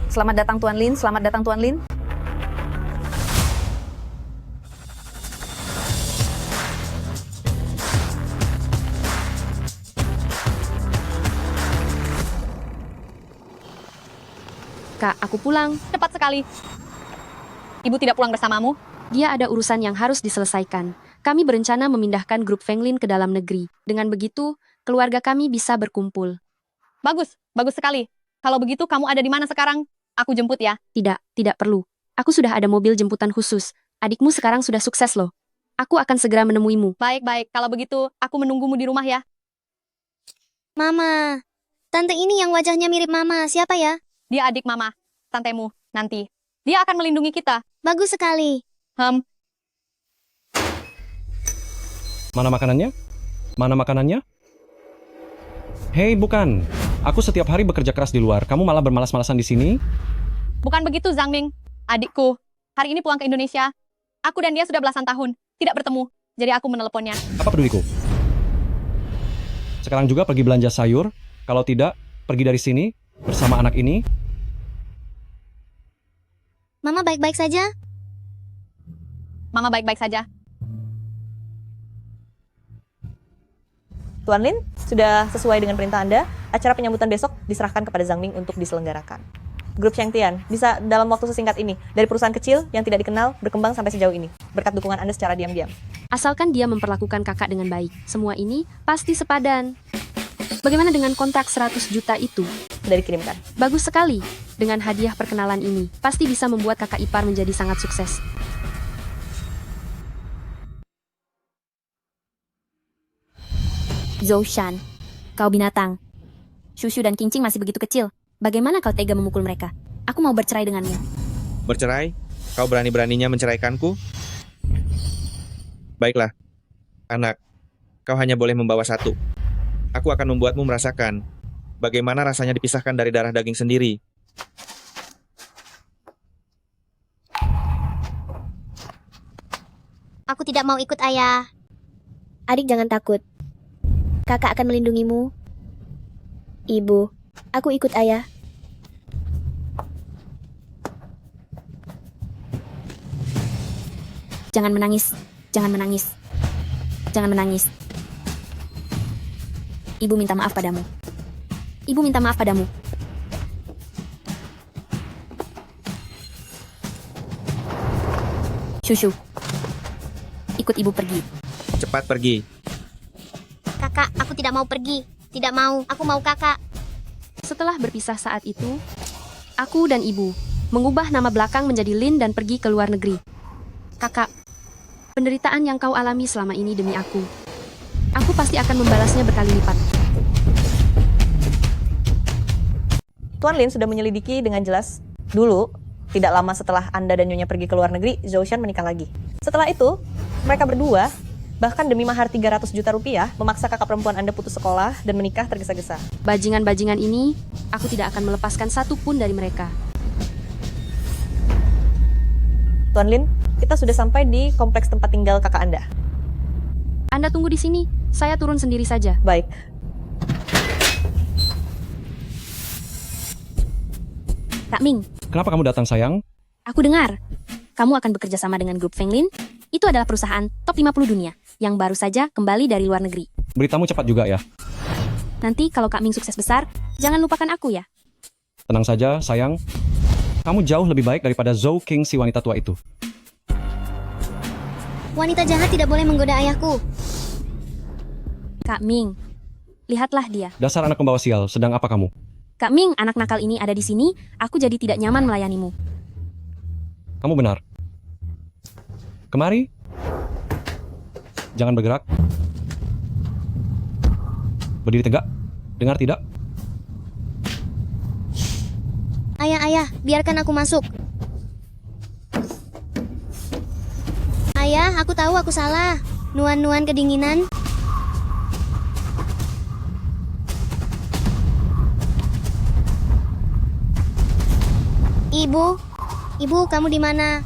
Selamat datang Tuan Lin, selamat datang Tuan Lin. Kak, aku pulang. Cepat sekali. Ibu tidak pulang bersamamu? Dia ada urusan yang harus diselesaikan. Kami berencana memindahkan grup Fenglin ke dalam negeri. Dengan begitu, keluarga kami bisa berkumpul. Bagus, bagus sekali. Kalau begitu kamu ada di mana sekarang? Aku jemput ya. Tidak perlu. Aku sudah ada mobil jemputan khusus. Adikmu sekarang sudah sukses loh. Aku akan segera menemuimu. Baik, kalau begitu aku menunggumu di rumah ya. Mama, tante ini yang wajahnya mirip Mama, siapa ya? Dia adik mama, tantemu, nanti. Dia akan melindungi kita. Bagus sekali. Mana makanannya? Mana makanannya? Hei, bukan. Aku setiap hari bekerja keras di luar. Kamu malah bermalas-malasan di sini? Bukan begitu, Zhang Ming. Adikku, hari ini pulang ke Indonesia. Aku dan dia sudah belasan tahun, tidak bertemu. Jadi aku meneleponnya. Apa peduliku? Sekarang juga pergi belanja sayur. Kalau tidak, pergi dari sini bersama anak ini. Mama baik-baik saja? Mama baik-baik saja. Tuan Lin, sudah sesuai dengan perintah Anda, acara penyambutan besok diserahkan kepada Zhang Ming untuk diselenggarakan. Grup Shangtian bisa dalam waktu sesingkat ini, dari perusahaan kecil yang tidak dikenal, berkembang sampai sejauh ini, berkat dukungan Anda secara diam-diam. Asalkan dia memperlakukan kakak dengan baik. Semua ini pasti sepadan. Bagaimana dengan kontrak 100 juta itu? Sudah dikirimkan. Bagus sekali. Dengan hadiah perkenalan ini, pasti bisa membuat kakak ipar menjadi sangat sukses. Zhou Shan, kau binatang. Shushu dan Qingqing masih begitu kecil. Bagaimana kau tega memukul mereka? Aku mau bercerai denganmu. Bercerai? Kau berani-beraninya menceraikanku? Baiklah, anak. Kau hanya boleh membawa satu. Aku akan membuatmu merasakan bagaimana rasanya dipisahkan dari darah daging sendiri. Aku tidak mau ikut ayah. Adik jangan takut. Kakak akan melindungimu. Ibu, aku ikut ayah. Jangan menangis, jangan menangis. Jangan menangis. Ibu minta maaf padamu. Ibu minta maaf padamu. Shushu, ikut ibu pergi. Cepat pergi. Kakak, aku tidak mau pergi. Tidak mau, aku mau kakak. Setelah berpisah saat itu, aku dan ibu mengubah nama belakang menjadi Lin dan pergi ke luar negeri. Kakak, penderitaan yang kau alami selama ini demi aku pasti akan membalasnya berkali lipat. Tuan Lin sudah menyelidiki dengan jelas. Dulu, tidak lama setelah Anda dan Nyonya pergi ke luar negeri, Zhou Shan menikah lagi. Setelah itu, mereka berdua, bahkan demi mahar 300 juta rupiah, memaksa kakak perempuan Anda putus sekolah dan menikah tergesa-gesa. Bajingan-bajingan ini, aku tidak akan melepaskan satu pun dari mereka. Tuan Lin, kita sudah sampai di kompleks tempat tinggal kakak Anda. Anda tunggu di sini, saya turun sendiri saja. Baik. Kak Ming, Kenapa kamu datang, sayang? aku dengar kamu akan bekerja sama dengan grup Fenglin. Itu adalah perusahaan top 50 dunia yang baru saja kembali dari luar negeri. Beritamu cepat juga ya. Nanti kalau Kak Ming sukses besar, jangan lupakan aku ya. Tenang saja, sayang. Kamu jauh lebih baik daripada Zhou King si wanita tua itu. Wanita jahat tidak boleh menggoda ayahku. Kak Ming, lihatlah dia. Dasar anak pembawa sial, sedang apa kamu? Kak Ming, anak nakal ini ada di sini, aku jadi tidak nyaman melayanimu. Kamu benar. Kemari. Jangan bergerak. Berdiri tegak. Dengar tidak? Ayah, biarkan aku masuk. Ayah, aku tahu aku salah. Nuan-nuan kedinginan. Ibu, kamu di mana?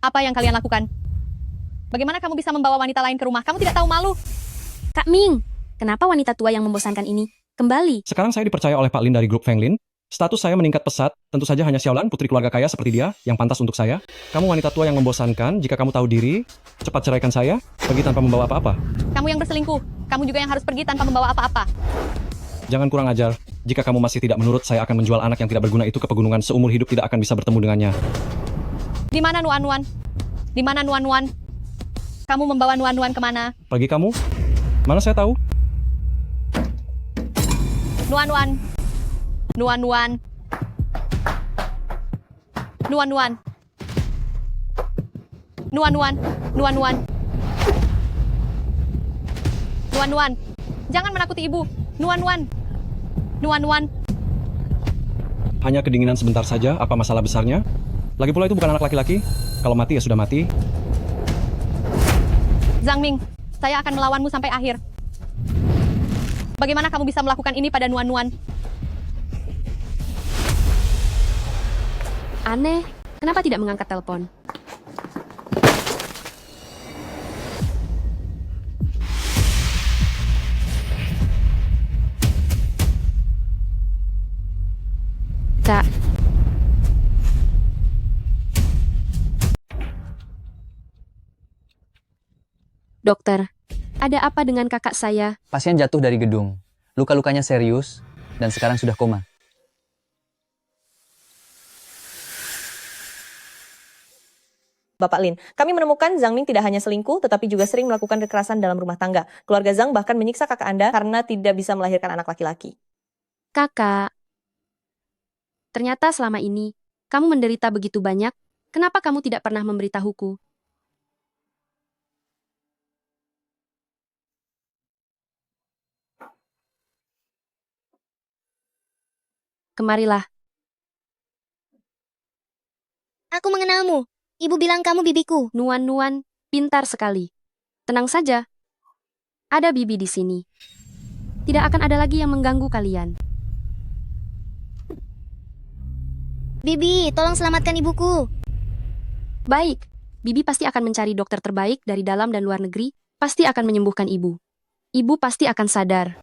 Apa yang kalian lakukan? Bagaimana kamu bisa membawa wanita lain ke rumah? Kamu tidak tahu malu? Kak Ming, kenapa wanita tua yang membosankan ini kembali? Sekarang saya dipercaya oleh Pak Lin dari grup Feng Lin. Status saya meningkat pesat. Tentu saja hanya Xiaolan, putri keluarga kaya seperti dia, yang pantas untuk saya. Kamu wanita tua yang membosankan. Jika kamu tahu diri, cepat ceraikan saya. Pergi tanpa membawa apa-apa. Kamu yang berselingkuh. Kamu juga yang harus pergi tanpa membawa apa-apa. Jangan kurang ajar. Jika kamu masih tidak menurut, saya akan menjual anak yang tidak berguna itu ke pegunungan. Seumur hidup tidak akan bisa bertemu dengannya. Di mana Nuan-Nuan? Di mana Nuan-Nuan? Kamu membawa Nuan-Nuan kemana? Pergi kamu? Mana saya tahu? Nuan-Nuan. Nuan-Nuan. Nuan-Nuan. Nuan-Nuan. Nuan-Nuan. Nuan-Nuan. Jangan menakuti ibu. Nuan-Nuan. Nuan-Nuan. Hanya kedinginan sebentar saja, apa masalah besarnya? Lagi pula itu bukan anak laki-laki. Kalau mati ya sudah mati. Zhang Ming, saya akan melawanmu sampai akhir. Bagaimana kamu bisa melakukan ini pada Nuan-Nuan? Aneh, kenapa tidak mengangkat telepon? Kak, dokter, ada apa dengan kakak saya? Pasien jatuh dari gedung. Luka-lukanya serius dan sekarang sudah koma. Bapak Lin, kami menemukan Zhang Ming tidak hanya selingkuh, tetapi juga sering melakukan kekerasan dalam rumah tangga. Keluarga Zhang bahkan menyiksa kakak Anda karena tidak bisa melahirkan anak laki-laki. Kakak, ternyata selama ini kamu menderita begitu banyak. Kenapa kamu tidak pernah memberitahuku? Kemarilah. Aku mengenalmu. Ibu bilang kamu bibiku. Nuan-Nuan, pintar sekali. Tenang saja. Ada Bibi di sini. Tidak akan ada lagi yang mengganggu kalian. Bibi, tolong selamatkan ibuku. Baik, Bibi pasti akan mencari dokter terbaik dari dalam dan luar negeri, pasti akan menyembuhkan ibu. Ibu pasti akan sadar.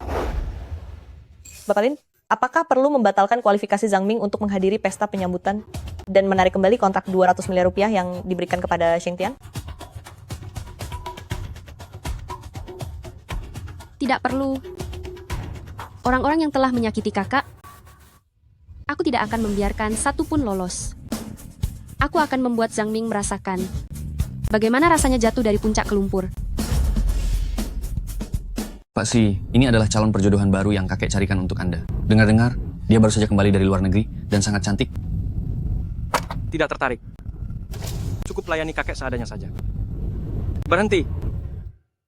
Bapak Lin, apakah perlu membatalkan kualifikasi Zhang Ming untuk menghadiri pesta penyambutan dan menarik kembali kontrak 200 miliar rupiah yang diberikan kepada Sheng Tian? Tidak perlu. Orang-orang yang telah menyakiti kakak, aku tidak akan membiarkan satu pun lolos. Aku akan membuat Zhang Ming merasakan bagaimana rasanya jatuh dari puncak ke lumpur. Pak Si, ini adalah calon perjodohan baru yang kakek carikan untuk Anda. Dengar-dengar, dia baru saja kembali dari luar negeri dan sangat cantik. Tidak tertarik. Cukup layani kakek seadanya saja. Berhenti.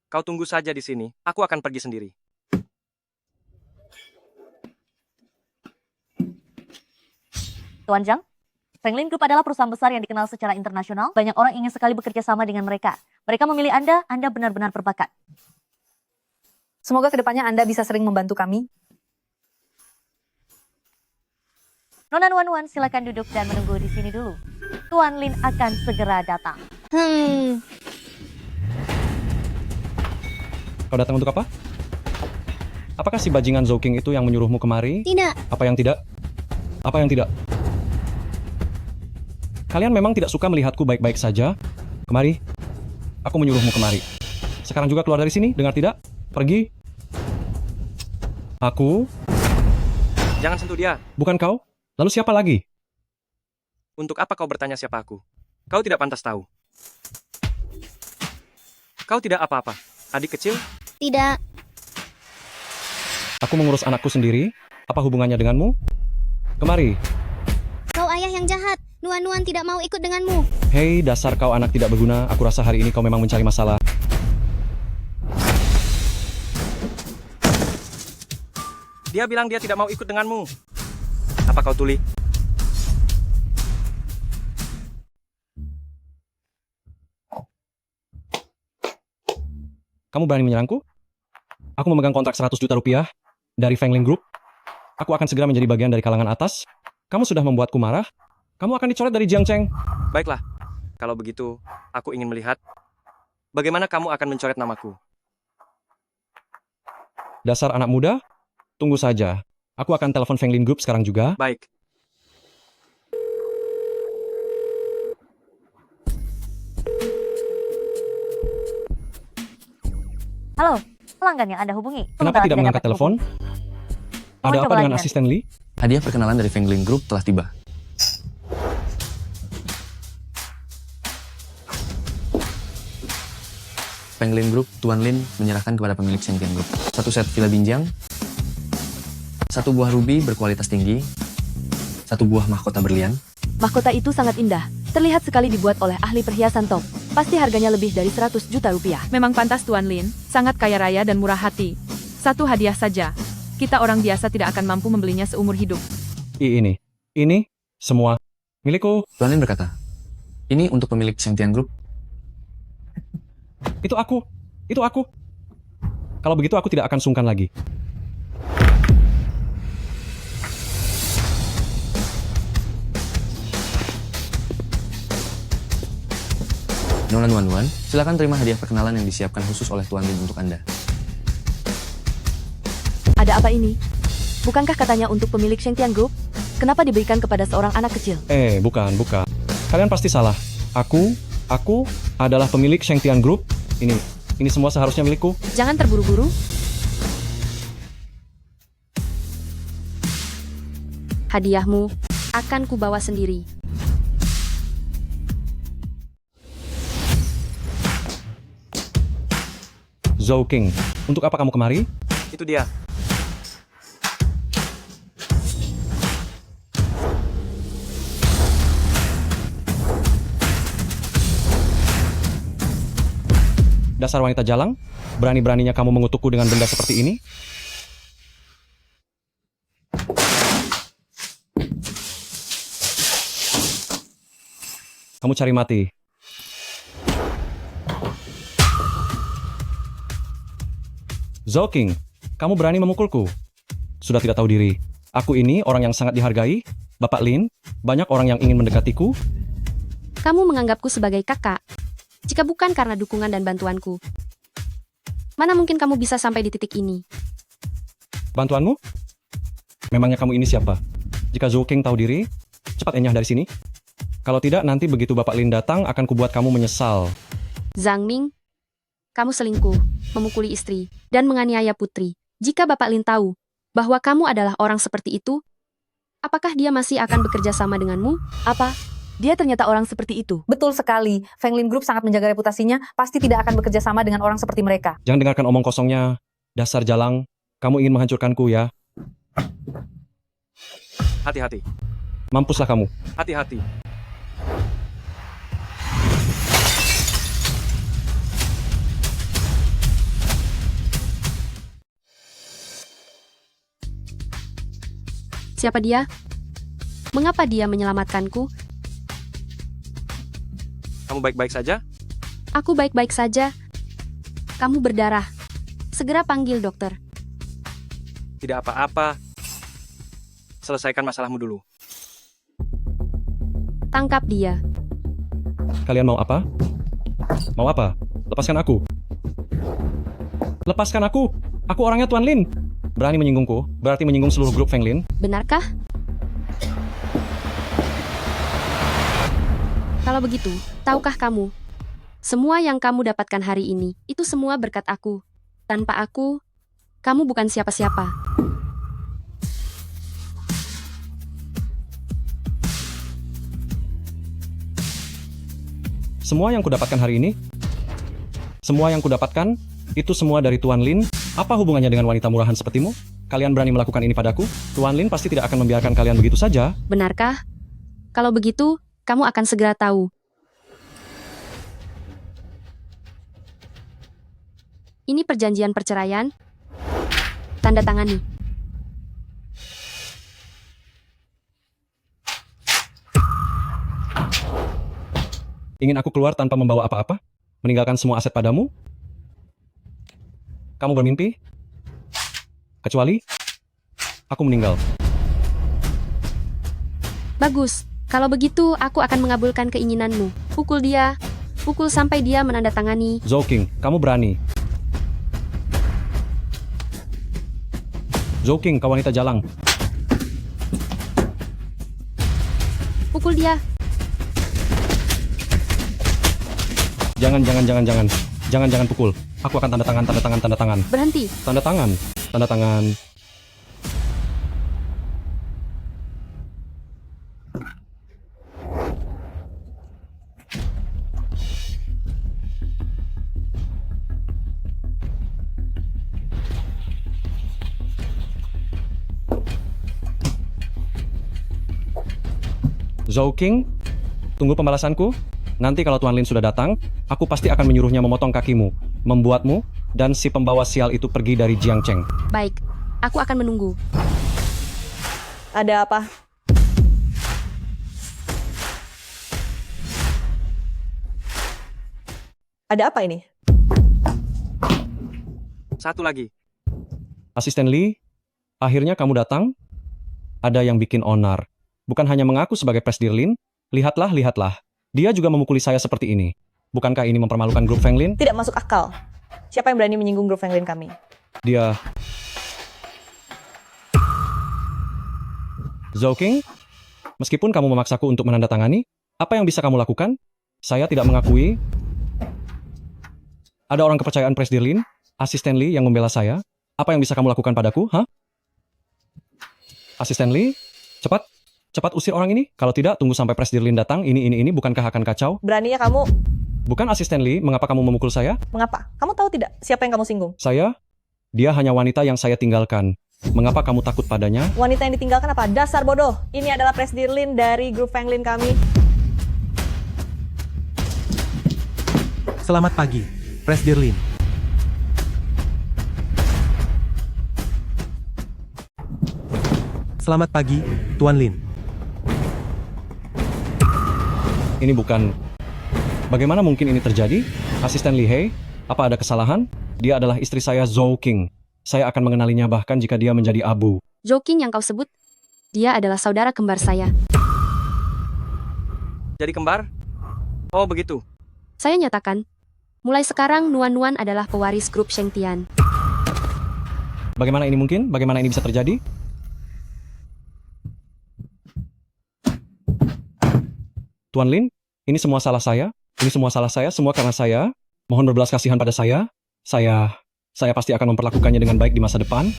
Kau tunggu saja di sini. Aku akan pergi sendiri. Tuan Zhang, Feng Lin Group adalah perusahaan besar yang dikenal secara internasional. Banyak orang ingin sekali bekerja sama dengan mereka. Mereka memilih Anda benar-benar berbakat. Semoga kedepannya Anda bisa sering membantu kami. Nona Nuan-Nuan, silakan duduk dan menunggu di sini dulu. Tuan Lin akan segera datang. Kau datang untuk apa? Apakah si bajingan Zhou King itu yang menyuruhmu kemari? Tidak. Apa yang tidak? Apa yang tidak? Kalian memang tidak suka melihatku baik-baik saja? Kemari. Aku menyuruhmu kemari. Sekarang juga keluar dari sini, dengar tidak? Pergi. Aku. Jangan sentuh dia. Bukan kau? Lalu siapa lagi? Untuk apa kau bertanya siapa aku? Kau tidak pantas tahu. Kau tidak apa-apa. Adik kecil? Tidak. Aku mengurus anakku sendiri. Apa hubungannya denganmu? Kemari. Kau ayah yang jahat. Nuan-Nuan tidak mau ikut denganmu. Hei, dasar kau anak tidak berguna. Aku rasa hari ini kau memang mencari masalah. Dia bilang dia tidak mau ikut denganmu. Apa kau tuli? Kamu berani menyerangku? Aku memegang kontrak 100 juta rupiah dari Feng Lin Group. Aku akan segera menjadi bagian dari kalangan atas. Kamu sudah membuatku marah. Kamu akan dicoret dari Jiangcheng. Baiklah. Kalau begitu, aku ingin melihat bagaimana kamu akan mencoret namaku. Dasar anak muda, tunggu saja. Aku akan telepon Feng Lin Group sekarang juga. Baik. Halo, pelanggan yang Anda hubungi. Kenapa tidak mengangkat dapat telepon? hubungi. Ada coba apa dengan lagi asisten Lee? Hadiah perkenalan dari Feng Lin Group telah tiba. Feng Lin Group, Tuan Lin menyerahkan kepada pemilik Shengtian Group. 1 set villa binjang, 1 buah ruby berkualitas tinggi, 1 buah mahkota berlian. Mahkota itu sangat indah. Terlihat sekali dibuat oleh ahli perhiasan top. Pasti harganya lebih dari 100 juta rupiah. Memang pantas Tuan Lin, sangat kaya raya dan murah hati. 1 hadiah saja. Kita orang biasa tidak akan mampu membelinya seumur hidup. Ini semua milikku. Tuan Lin berkata, ini untuk pemilik Shengtian Group. Itu aku. Kalau begitu aku tidak akan sungkan lagi. Nona Nuan, silakan terima hadiah perkenalan yang disiapkan khusus oleh Tuan Lin untuk Anda. Ada apa ini? Bukankah katanya untuk pemilik Shengtian Group? Kenapa diberikan kepada seorang anak kecil? Bukan. Kalian pasti salah. Aku adalah pemilik Shengtian Group. Ini semua seharusnya milikku. Jangan terburu-buru. Hadiahmu akan kubawa sendiri. Zhou King, untuk apa kamu kemari? Itu dia. Dasar wanita jalang, berani-beraninya kamu mengutukku dengan benda seperti ini? Kamu cari mati. Zhou King, kamu berani memukulku? Sudah tidak tahu diri. Aku ini orang yang sangat dihargai. Bapak Lin, banyak orang yang ingin mendekatiku. Kamu menganggapku sebagai kakak. Jika bukan karena dukungan dan bantuanku, mana mungkin kamu bisa sampai di titik ini? Bantuanmu? Memangnya kamu ini siapa? Jika Zhou King tahu diri, cepat enyah dari sini. Kalau tidak, nanti begitu Bapak Lin datang, akan kubuat kamu menyesal. Zhang Ming, kamu selingkuh, memukuli istri, dan menganiaya putri. Jika Bapak Lin tahu bahwa kamu adalah orang seperti itu, apakah dia masih akan bekerja sama denganmu? Apa? Dia ternyata orang seperti itu. Betul sekali. Feng Lin Group sangat menjaga reputasinya, pasti tidak akan bekerja sama dengan orang seperti mereka. Jangan dengarkan omong kosongnya. Dasar jalang, kamu ingin menghancurkanku ya? Hati-hati. Mampuslah kamu. Hati-hati. Siapa dia? Mengapa dia menyelamatkanku? Kamu baik-baik saja? Aku baik-baik saja. Kamu berdarah. Segera panggil dokter. Tidak apa-apa. Selesaikan masalahmu dulu. Tangkap dia. Kalian mau apa? Mau apa? Lepaskan aku. Lepaskan aku. Aku orangnya Tuan Lin. Berani menyinggungku, berarti menyinggung seluruh grup Feng Lin. Benarkah? Kalau begitu, tahukah kamu? Semua yang kamu dapatkan hari ini, itu semua berkat aku. Tanpa aku, kamu bukan siapa-siapa. Semua yang kudapatkan hari ini, semua yang kudapatkan, itu semua dari Tuan Lin. Apa hubungannya dengan wanita murahan sepertimu? Kalian berani melakukan ini padaku? Tuan Lin pasti tidak akan membiarkan kalian begitu saja. Benarkah? Kalau begitu, kamu akan segera tahu. Ini perjanjian perceraian. Tanda tangani. Ingin aku keluar tanpa membawa apa-apa? Meninggalkan semua aset padamu? Kamu bermimpi? Kecuali aku meninggal. Bagus. Kalau begitu, aku akan mengabulkan keinginanmu. Pukul dia. Pukul sampai dia menandatangani. Zhou King, kamu berani. Zhou King, kau wanita jalang. Pukul dia. Jangan pukul. Aku akan tanda tangan. Berhenti. Tanda tangan. Zhou King, tunggu pembalasanku. Nanti kalau Tuan Lin sudah datang, aku pasti akan menyuruhnya memotong kakimu, membuatmu, dan si pembawa sial itu pergi dari Jiangcheng. Baik, aku akan menunggu. Ada apa? Ada apa ini? Satu lagi. Asisten Lee, akhirnya kamu datang? Ada yang bikin onar. Bukan hanya mengaku sebagai Presdirlin, lihatlah. Dia juga memukuli saya seperti ini. Bukankah ini mempermalukan grup Feng Lin? Tidak masuk akal. Siapa yang berani menyinggung grup Feng Lin kami? Dia... Zhou King, meskipun kamu memaksaku untuk menandatangani, apa yang bisa kamu lakukan? Saya tidak mengakui. Ada orang kepercayaan Presdirlin, Asisten Lee yang membela saya. Apa yang bisa kamu lakukan padaku, ha? Asisten Lee, cepat usir orang ini. Kalau tidak, tunggu sampai Presdirlin datang. Ini, bukankah akan kacau? Beraninya kamu... Bukan Asisten Lee, mengapa kamu memukul saya? Mengapa? Kamu tahu tidak siapa yang kamu singgung? Saya? Dia hanya wanita yang saya tinggalkan. Mengapa kamu takut padanya? Wanita yang ditinggalkan apa? Dasar bodoh. Ini adalah Presdirlin dari grup Feng Lin kami. Selamat pagi, Presdirlin. Selamat pagi, Tuan Lin. Ini bukan... Bagaimana mungkin ini terjadi? Asisten Lee Hei, apa ada kesalahan? Dia adalah istri saya, Zhou King. Saya akan mengenalinya bahkan jika dia menjadi abu. Zhou King yang kau sebut, dia adalah saudara kembar saya. Jadi kembar? Oh begitu. Saya nyatakan, mulai sekarang Nuan adalah pewaris grup Shengtian. Bagaimana ini mungkin? Bagaimana ini bisa terjadi? Tuan Lin, ini semua salah saya. Semua karena saya. Mohon berbelas kasihan pada saya. Saya pasti akan memperlakukannya dengan baik di masa depan.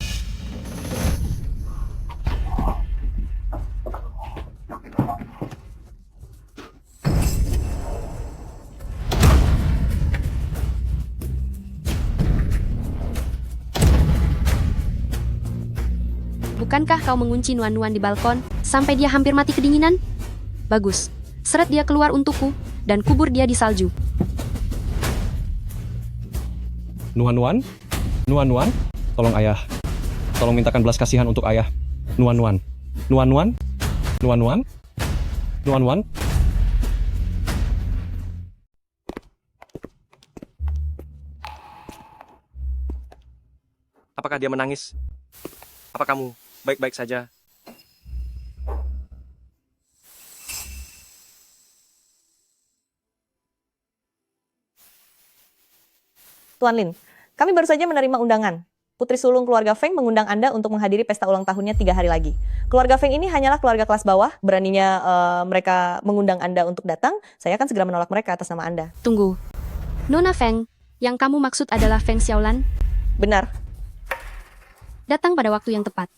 Bukankah kau mengunci Nuan di balkon sampai dia hampir mati kedinginan? Bagus. Seret dia keluar untukku dan kubur dia di salju. Nuan, tolong ayah. Tolong mintakan belas kasihan untuk ayah. Nuan. Apakah dia menangis? Apa kamu baik-baik saja? Tuan Lin, kami baru saja menerima undangan. Putri sulung keluarga Feng mengundang Anda untuk menghadiri pesta ulang tahunnya 3 hari lagi. Keluarga Feng ini hanyalah keluarga kelas bawah. Beraninya mereka mengundang Anda untuk datang, saya akan segera menolak mereka atas nama Anda. Tunggu. Nona Feng, yang kamu maksud adalah Feng Xiaolan? Benar. Datang pada waktu yang tepat.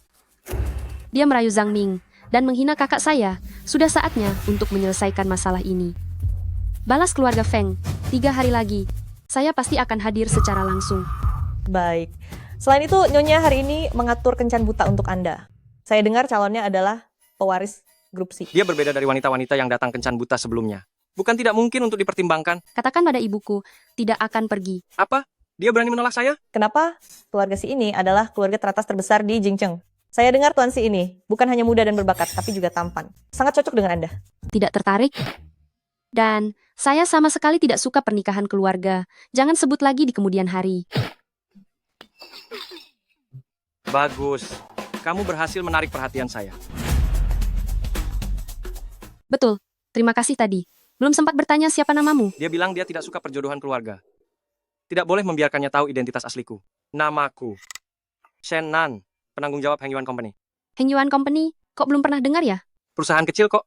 Dia merayu Zhang Ming dan menghina kakak saya. Sudah saatnya untuk menyelesaikan masalah ini. Balas keluarga Feng, 3 hari lagi. Saya pasti akan hadir secara langsung. Baik. Selain itu, Nyonya hari ini mengatur kencan buta untuk Anda. Saya dengar calonnya adalah pewaris grup C. Dia berbeda dari wanita-wanita yang datang kencan buta sebelumnya. Bukan tidak mungkin untuk dipertimbangkan. Katakan pada ibuku, tidak akan pergi. Apa? Dia berani menolak saya? Kenapa? Keluarga Si ini adalah keluarga teratas terbesar di Jingcheng. Saya dengar Tuan Si ini bukan hanya muda dan berbakat, tapi juga tampan. Sangat cocok dengan Anda. Tidak tertarik? Dan saya sama sekali tidak suka pernikahan keluarga. Jangan sebut lagi di kemudian hari. Bagus. Kamu berhasil menarik perhatian saya. Betul. Terima kasih tadi. Belum sempat bertanya siapa namamu. Dia bilang dia tidak suka perjodohan keluarga. Tidak boleh membiarkannya tahu identitas asliku. Namaku Shen Nan, penanggung jawab Heng Yuan Company. Heng Yuan Company, kok belum pernah dengar ya? Perusahaan kecil kok.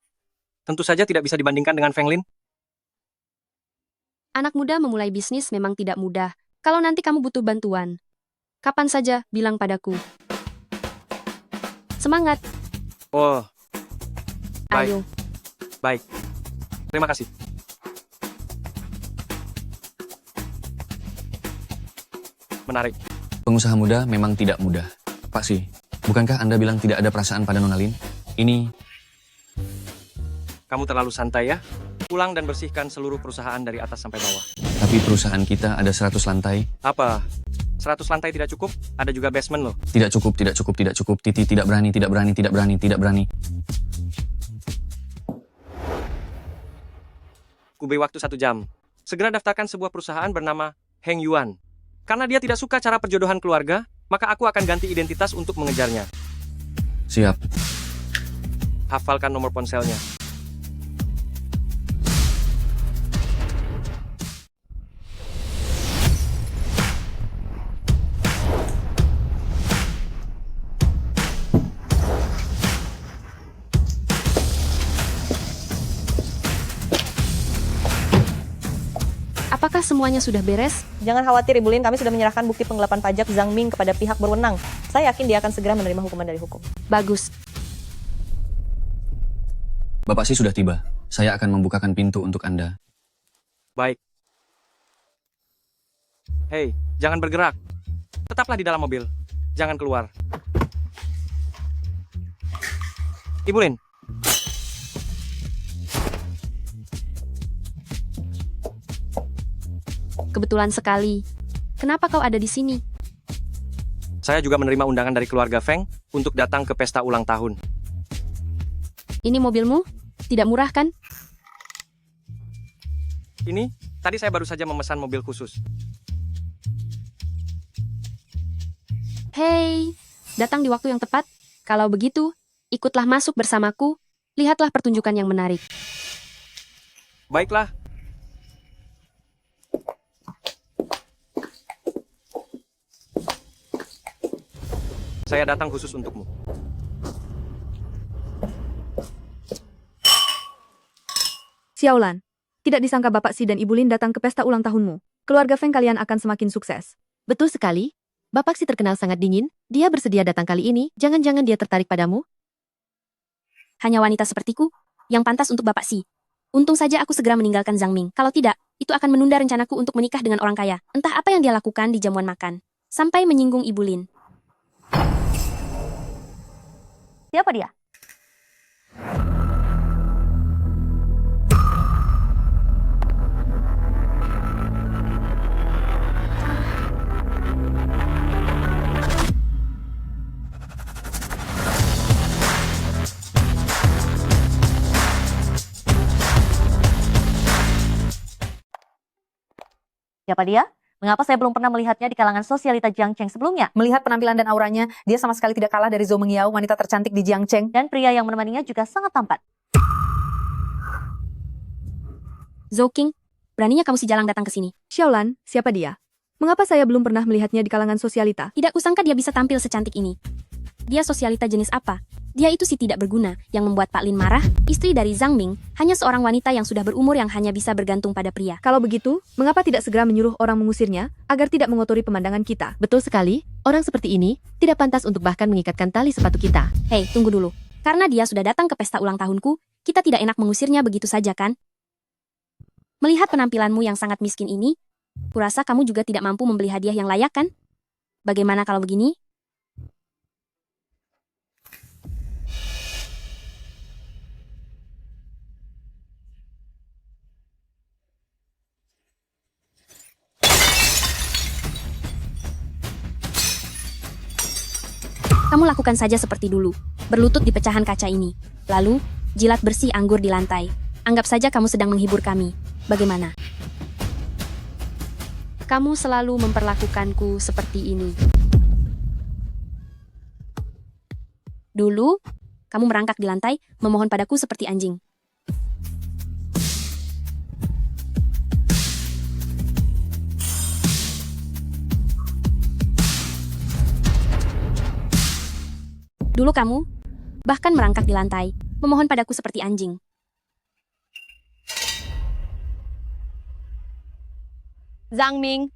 Tentu saja tidak bisa dibandingkan dengan Feng Lin. Anak muda memulai bisnis memang tidak mudah. Kalau nanti kamu butuh bantuan, kapan saja bilang padaku. Semangat. Oh, baik. Ayo. Baik. Terima kasih. Menarik. Pengusaha muda memang tidak mudah. Pak Si, bukankah Anda bilang tidak ada perasaan pada Nona Lin? Ini Kamu terlalu santai ya. Pulang dan bersihkan seluruh perusahaan dari atas sampai bawah. tapi perusahaan kita ada 100 lantai. Apa? 100 lantai tidak cukup? Ada juga basement loh. Tidak cukup, tidak cukup, tidak cukup. Titi tidak berani, tidak berani, tidak berani, tidak berani. Kuberi waktu 1 jam. Segera daftarkan sebuah perusahaan bernama Heng Yuan. Karena dia tidak suka cara perjodohan keluarga, maka aku akan ganti identitas untuk mengejarnya. Siap. Hafalkan nomor ponselnya. Apakah semuanya sudah beres? Jangan khawatir Ibu Lin, kami sudah menyerahkan bukti penggelapan pajak Zhang Ming kepada pihak berwenang. Saya yakin dia akan segera menerima hukuman dari hukum. Bagus. Bapak Si sudah tiba. Saya akan membukakan pintu untuk Anda. Baik. Hei, jangan bergerak. Tetaplah di dalam mobil. Jangan keluar. Ibu Lin. Kebetulan sekali. Kenapa kau ada di sini? Saya juga menerima undangan dari keluarga Feng untuk datang ke pesta ulang tahun. Ini mobilmu? Tidak murah kan? Ini, tadi saya baru saja memesan mobil khusus. Hei, datang di waktu yang tepat. Kalau begitu, ikutlah masuk bersamaku. Lihatlah pertunjukan yang menarik. Baiklah. Saya datang khusus untukmu. Xiaolan, tidak disangka Bapak Si dan Ibu Lin datang ke pesta ulang tahunmu. Keluarga Feng kalian akan semakin sukses. Betul sekali. Bapak Si terkenal sangat dingin. Dia bersedia datang kali ini. Jangan-jangan dia tertarik padamu? Hanya wanita sepertiku yang pantas untuk Bapak Si. Untung saja aku segera meninggalkan Zhang Ming. Kalau tidak, itu akan menunda rencanaku untuk menikah dengan orang kaya. Entah apa yang dia lakukan di jamuan makan. Sampai menyinggung Ibu Lin. Siapa dia? Siapa dia? Mengapa saya belum pernah melihatnya di kalangan sosialita Jiangcheng sebelumnya? Melihat penampilan dan auranya, dia sama sekali tidak kalah dari Zhou Mengyao, wanita tercantik di Jiangcheng. Dan pria yang menemaninya juga sangat tampan. Zhou King, beraninya kamu si jalang datang ke sini. Xiaolan, siapa dia? Mengapa saya belum pernah melihatnya di kalangan sosialita? Tidak kusangka dia bisa tampil secantik ini. Dia sosialita jenis apa? Dia itu si tidak berguna, yang membuat Pak Lin marah, istri dari Zhang Ming, hanya seorang wanita yang sudah berumur yang hanya bisa bergantung pada pria. Kalau begitu, mengapa tidak segera menyuruh orang mengusirnya, agar tidak mengotori pemandangan kita? Betul sekali. Orang seperti ini tidak pantas untuk bahkan mengikatkan tali sepatu kita. Hei, tunggu dulu. Karena dia sudah datang ke pesta ulang tahunku, kita tidak enak mengusirnya begitu saja kan? Melihat penampilanmu yang sangat miskin ini, kurasa kamu juga tidak mampu membeli hadiah yang layak kan? Bagaimana kalau begini? Kamu lakukan saja seperti dulu, berlutut di pecahan kaca ini. Lalu, jilat bersih anggur di lantai. Anggap saja kamu sedang menghibur kami. Bagaimana? Kamu selalu memperlakukanku seperti ini. Dulu, kamu merangkak di lantai, memohon padaku seperti anjing. Dulu kamu bahkan merangkak di lantai, memohon padaku seperti anjing. Zhang Ming,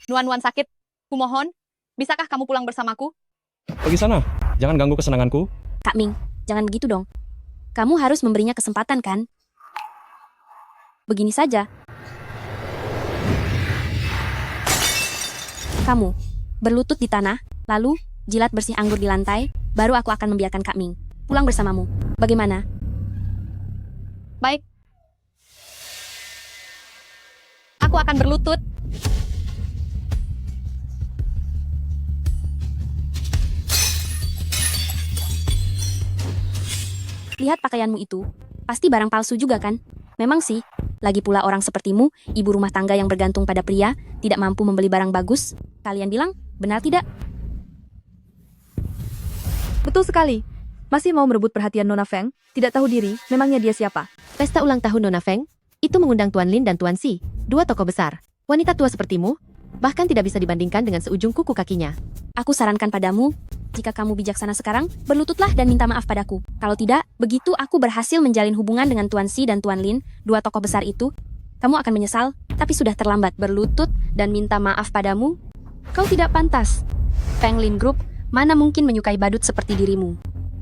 Nuan sakit. Kumohon, bisakah kamu pulang bersamaku? Pergi sana, jangan ganggu kesenanganku. Kak Ming, jangan begitu dong. Kamu harus memberinya kesempatan kan? Begini saja. Kamu berlutut di tanah, lalu jilat bersih anggur di lantai, baru aku akan membiarkan Kak Ming pulang bersamamu. Bagaimana? Baik. Aku akan berlutut. Lihat pakaianmu itu. Pasti barang palsu juga kan? Memang sih. Lagi pula orang sepertimu, ibu rumah tangga yang bergantung pada pria, tidak mampu membeli barang bagus. Kalian bilang, benar tidak? Betul sekali. Masih mau merebut perhatian Nona Feng? Tidak tahu diri, memangnya dia siapa? Pesta ulang tahun Nona Feng, itu mengundang Tuan Lin dan Tuan Si, dua tokoh besar. Wanita tua sepertimu, bahkan tidak bisa dibandingkan dengan seujung kuku kakinya. Aku sarankan padamu, jika kamu bijaksana sekarang, berlututlah dan minta maaf padaku. Kalau tidak, begitu aku berhasil menjalin hubungan dengan Tuan Si dan Tuan Lin, dua tokoh besar itu, kamu akan menyesal, tapi sudah terlambat. Berlutut dan minta maaf padamu? Kau tidak pantas. Feng Lin Group mana mungkin menyukai badut seperti dirimu.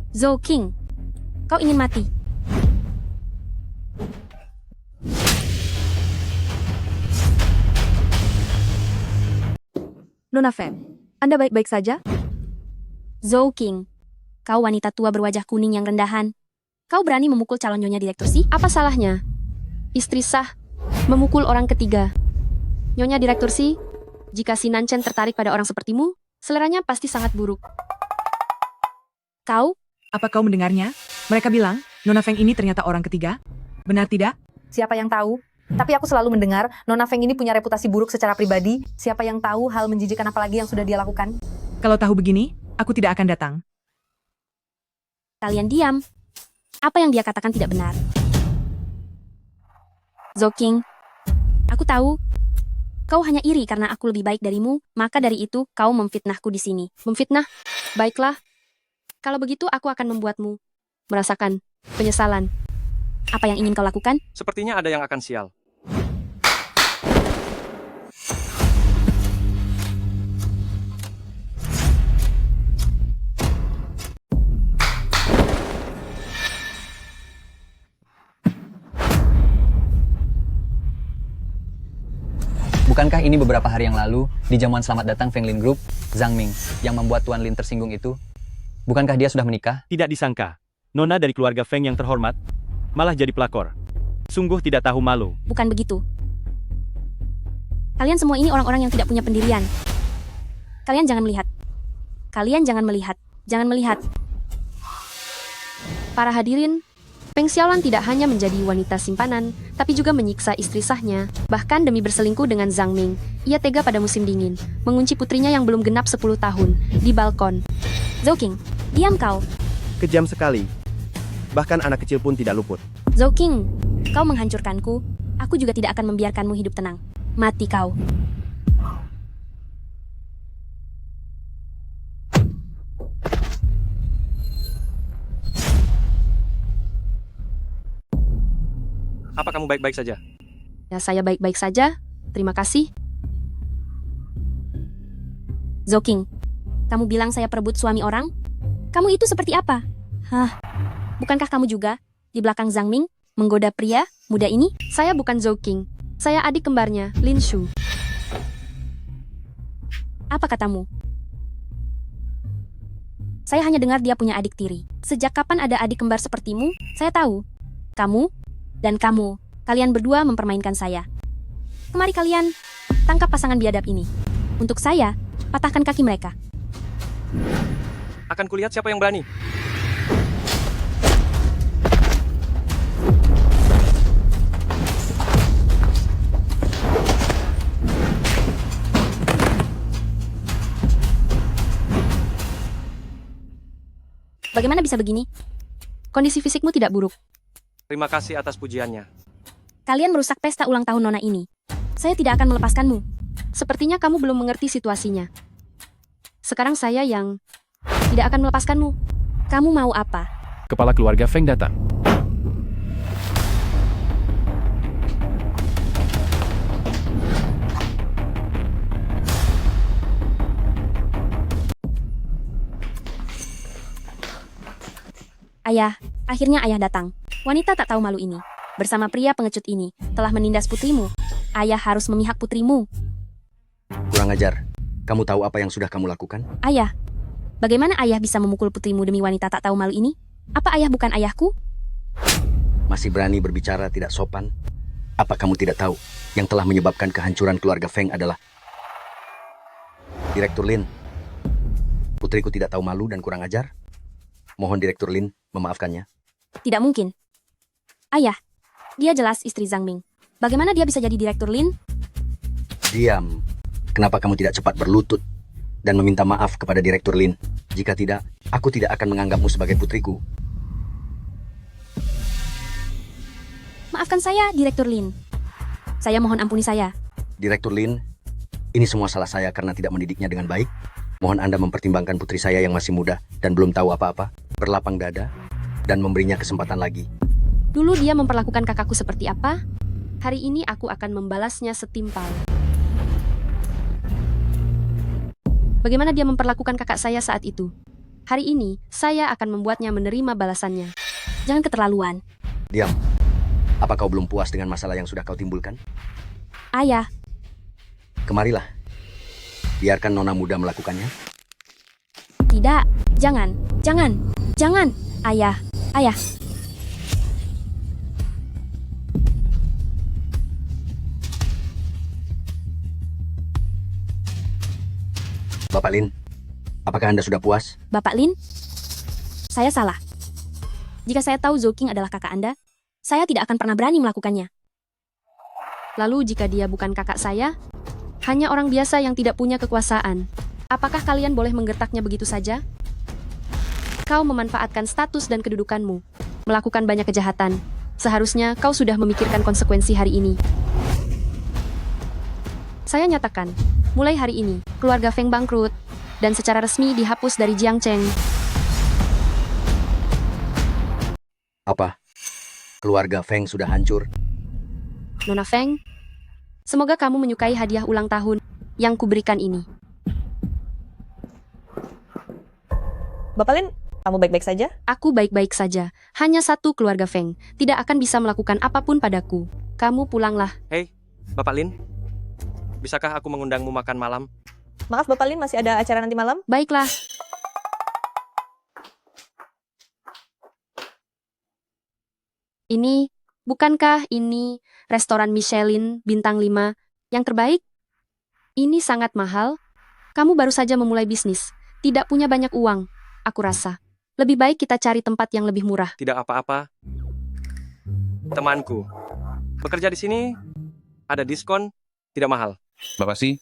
Zhou King, kau ingin mati. Nona Feng, Anda baik-baik saja? Zhou King, kau wanita tua berwajah kuning yang rendahan. Kau berani memukul calon nyonya direktur Si? Apa salahnya? Istri sah memukul orang ketiga. Nyonya direktur Si, jika si Nanchen tertarik pada orang sepertimu, seleranya pasti sangat buruk. Kau? Apa kau mendengarnya? Mereka bilang, Nona Feng ini ternyata orang ketiga. Benar tidak? Siapa yang tahu? Tapi aku selalu mendengar Nona Feng ini punya reputasi buruk secara pribadi. Siapa yang tahu hal menjijikan apa lagi yang sudah dia lakukan? Kalau tahu begini, aku tidak akan datang. Kalian diam. Apa yang dia katakan tidak benar. Zhou King, aku tahu. Kau hanya iri karena aku lebih baik darimu, maka dari itu kau memfitnahku di sini. Memfitnah? Baiklah. Kalau begitu aku akan membuatmu merasakan penyesalan. Apa yang ingin kau lakukan? Sepertinya ada yang akan sial. Bukankah ini beberapa hari yang lalu, di jamuan selamat datang Feng Lin Group, Zhang Ming, yang membuat Tuan Lin tersinggung itu? Bukankah dia sudah menikah? Tidak disangka, Nona dari keluarga Feng yang terhormat, malah jadi pelakor. Sungguh tidak tahu malu. Bukan begitu. Kalian semua ini orang-orang yang tidak punya pendirian. Kalian jangan melihat. Kalian jangan melihat. Jangan melihat. Para hadirin, Feng Xiaolan tidak hanya menjadi wanita simpanan, tapi juga menyiksa istri sahnya. Bahkan demi berselingkuh dengan Zhang Ming, ia tega pada musim dingin, mengunci putrinya yang belum genap 10 tahun, di balkon. Zhou King, diam kau. Kejam sekali. Bahkan anak kecil pun tidak luput. Zhou King, kau menghancurkanku. Aku juga tidak akan membiarkanmu hidup tenang. Mati kau. Apa kamu baik-baik saja? Ya, saya baik-baik saja. Terima kasih. Zhou King, kamu bilang saya perebut suami orang? Kamu itu seperti apa? Hah? Bukankah kamu juga, di belakang Zhang Ming, menggoda pria muda ini? Saya bukan Zhou King. Saya adik kembarnya, Lin Shu. Apa katamu? Saya hanya dengar dia punya adik tiri. Sejak kapan ada adik kembar sepertimu? Saya tahu. Kamu dan kamu, kalian berdua mempermainkan saya. Kemari kalian, tangkap pasangan biadab ini. Untuk saya, patahkan kaki mereka. Akan kulihat siapa yang berani. Bagaimana bisa begini? Kondisi fisikmu tidak buruk. Terima kasih atas pujiannya. Kalian merusak pesta ulang tahun Nona ini. Saya tidak akan melepaskanmu. Sepertinya kamu belum mengerti situasinya. Sekarang saya yang tidak akan melepaskanmu. Kamu mau apa? Kepala keluarga Feng datang. Ayah, akhirnya ayah datang. Wanita tak tahu malu ini, bersama pria pengecut ini, telah menindas putrimu. Ayah harus memihak putrimu. Kurang ajar. Kamu tahu apa yang sudah kamu lakukan? Ayah, bagaimana ayah bisa memukul putrimu demi wanita tak tahu malu ini? Apa ayah bukan ayahku? Masih berani berbicara tidak sopan? Apa kamu tidak tahu yang telah menyebabkan kehancuran keluarga Feng adalah Direktur Lin? Putriku tidak tahu malu dan kurang ajar? Mohon Direktur Lin memaafkannya. Tidak mungkin. Ayah, dia jelas istri Zhang Ming. Bagaimana dia bisa jadi Direktur Lin? Diam. Kenapa kamu tidak cepat berlutut dan meminta maaf kepada Direktur Lin? Jika tidak, aku tidak akan menganggapmu sebagai putriku. Maafkan saya, Direktur Lin. Saya mohon ampuni saya. Direktur Lin, ini semua salah saya karena tidak mendidiknya dengan baik. Mohon Anda mempertimbangkan putri saya yang masih muda dan belum tahu apa-apa, berlapang dada, dan memberinya kesempatan lagi. Dulu dia memperlakukan kakakku seperti apa? Hari ini aku akan membalasnya setimpal. Bagaimana dia memperlakukan kakak saya saat itu? Hari ini, saya akan membuatnya menerima balasannya. Jangan keterlaluan. Diam. Apa kau belum puas dengan masalah yang sudah kau timbulkan? Ayah, Kemarilah. Biarkan nona muda melakukannya. tidak. Jangan. Ayah, ayah. Bapak Lin, apakah Anda sudah puas? Bapak Lin, saya salah. Jika saya tahu Zhou Qing adalah kakak Anda, saya tidak akan pernah berani melakukannya. Lalu jika dia bukan kakak saya, hanya orang biasa yang tidak punya kekuasaan, apakah kalian boleh menggertaknya begitu saja? Kau memanfaatkan status dan kedudukanmu, melakukan banyak kejahatan. Seharusnya kau sudah memikirkan konsekuensi hari ini. Saya nyatakan, mulai hari ini, keluarga Feng bangkrut, dan secara resmi dihapus dari Jiangcheng. Apa? Keluarga Feng sudah hancur? Nona Feng, semoga kamu menyukai hadiah ulang tahun yang kuberikan ini. Bapak Lin, kamu baik-baik saja? Aku baik-baik saja. Hanya satu keluarga Feng tidak akan bisa melakukan apapun padaku. Kamu pulanglah. Hei, Bapak Lin. Bisakah aku mengundangmu makan malam? Maaf Bapak Lin, masih ada acara nanti malam? Baiklah. Bukankah ini restoran Michelin bintang 5 yang terbaik? Ini sangat mahal. Kamu baru saja memulai bisnis, tidak punya banyak uang. Aku rasa, lebih baik kita cari tempat yang lebih murah. Tidak apa-apa. Temanku, bekerja di sini, ada diskon, tidak mahal. Bapak sih?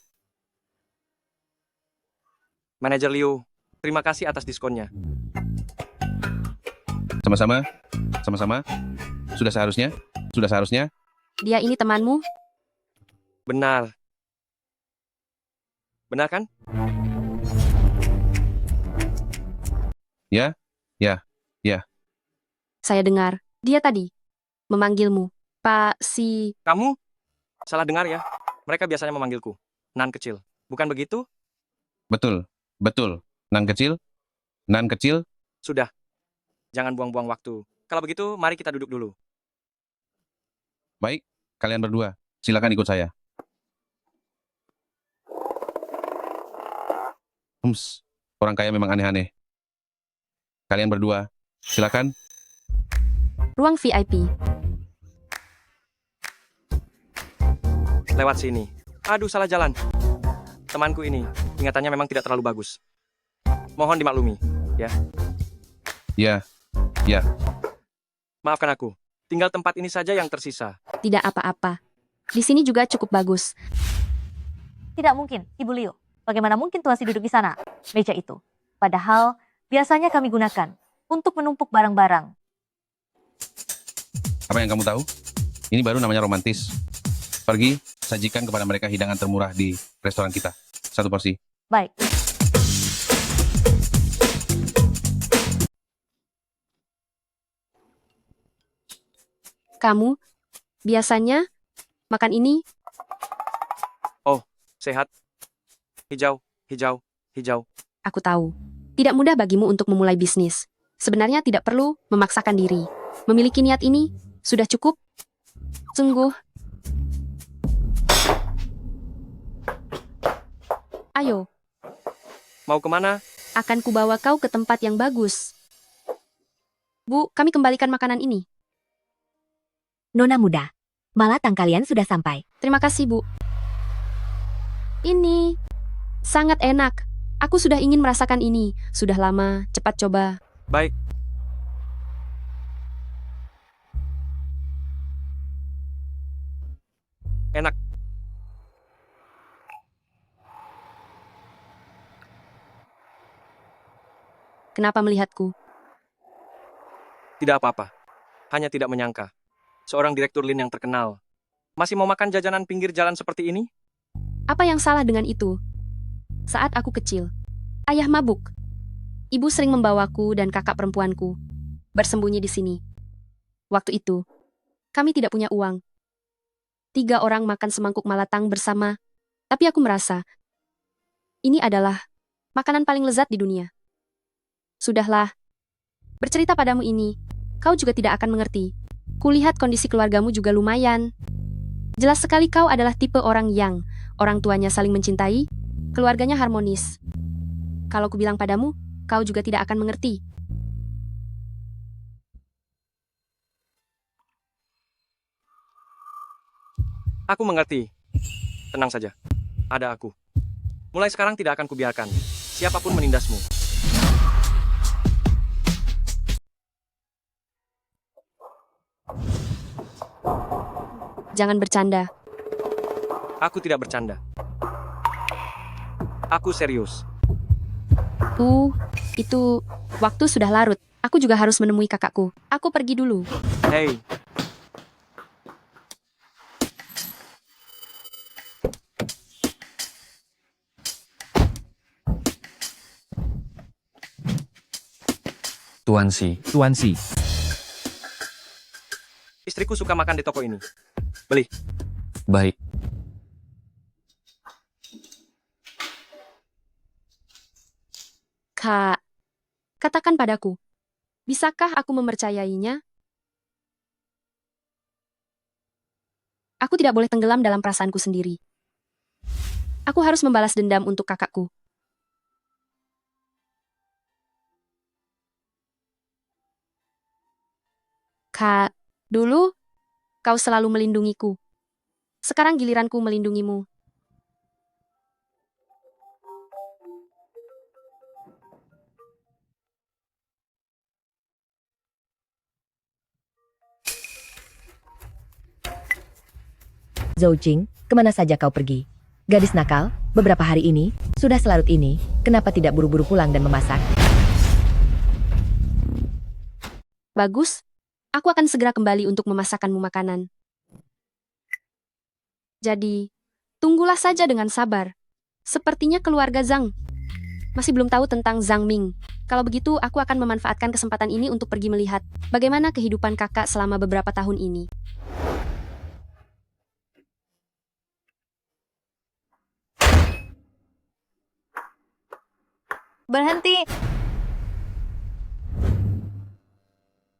Manajer Liu, terima kasih atas diskonnya. Sama-sama? Sama-sama? Sudah seharusnya? Sudah seharusnya? Dia ini temanmu? Benar. Benar kan? Ya? Saya dengar, dia tadi memanggilmu, Pak Si... Kamu? Salah dengar ya. Mereka biasanya memanggilku Nan kecil. Bukan begitu? Betul. Nan kecil? Sudah. Jangan buang-buang waktu. Kalau begitu, mari kita duduk dulu. Baik, kalian berdua. Silakan ikut saya. Orang kaya memang aneh-aneh. Kalian berdua, silakan. Ruang VIP. Lewat sini. Aduh, salah jalan. Temanku ini, ingatannya memang tidak terlalu bagus. Mohon dimaklumi, ya. Ya. Maafkan aku. Tinggal tempat ini saja yang tersisa. Tidak apa-apa. Di sini juga cukup bagus. Tidak mungkin, Ibu Liu. Bagaimana mungkin Tuan Si duduk di sana, meja itu? Padahal biasanya kami gunakan untuk menumpuk barang-barang. Apa yang kamu tahu? Ini baru namanya romantis. Pergi, sajikan kepada mereka hidangan termurah di restoran kita. 1 porsi. Baik. Kamu biasanya makan ini? Oh, sehat. Hijau, hijau, hijau. Aku tahu. Tidak mudah bagimu untuk memulai bisnis. Sebenarnya tidak perlu memaksakan diri. Memiliki niat ini sudah cukup. Sungguh. Ayo, Mau kemana? akan kubawa kau ke tempat yang bagus. Bu, kami kembalikan makanan ini. Nona muda, malatang kalian sudah sampai. Terima kasih, Bu. Ini sangat enak. Aku sudah ingin merasakan ini. Sudah lama, cepat coba. Baik. Enak. Kenapa melihatku? Tidak apa-apa. Hanya tidak menyangka. Seorang direktur Lin yang terkenal. Masih mau makan jajanan pinggir jalan seperti ini? Apa yang salah dengan itu? Saat aku kecil, ayah mabuk. Ibu sering membawaku dan kakak perempuanku bersembunyi di sini. Waktu itu, kami tidak punya uang. 3 orang makan semangkuk malatang bersama, tapi aku merasa ini adalah makanan paling lezat di dunia. Sudahlah, bercerita padamu ini, kau juga tidak akan mengerti. Kulihat kondisi keluargamu juga lumayan. Jelas sekali kau adalah tipe orang yang orang tuanya saling mencintai, keluarganya harmonis. Kalau kubilang padamu, kau juga tidak akan mengerti. Aku mengerti. Tenang saja. Ada aku. Mulai sekarang tidak akan kubiarkan siapapun menindasmu. Jangan bercanda. Aku tidak bercanda. Aku serius. Itu waktu sudah larut. Aku juga harus menemui kakakku. Aku pergi dulu. Hei, Tuan Si. Tuan Si. istriku suka makan di toko ini. Beli. Baik. Kak, katakan padaku, bisakah aku mempercayainya? Aku tidak boleh tenggelam dalam perasaanku sendiri. Aku harus membalas dendam untuk kakakku. Kak, dulu kau selalu melindungiku. Sekarang giliranku melindungimu. Zhou Jing, kemana saja kau pergi? Gadis nakal, beberapa hari ini, sudah selarut ini, kenapa tidak buru-buru pulang dan memasak? Bagus, aku akan segera kembali untuk memasakkanmu makanan. Jadi, tunggulah saja dengan sabar. Sepertinya keluarga Zhang masih belum tahu tentang Zhang Ming. Kalau begitu, aku akan memanfaatkan kesempatan ini untuk pergi melihat bagaimana kehidupan kakak selama beberapa tahun ini. Berhenti.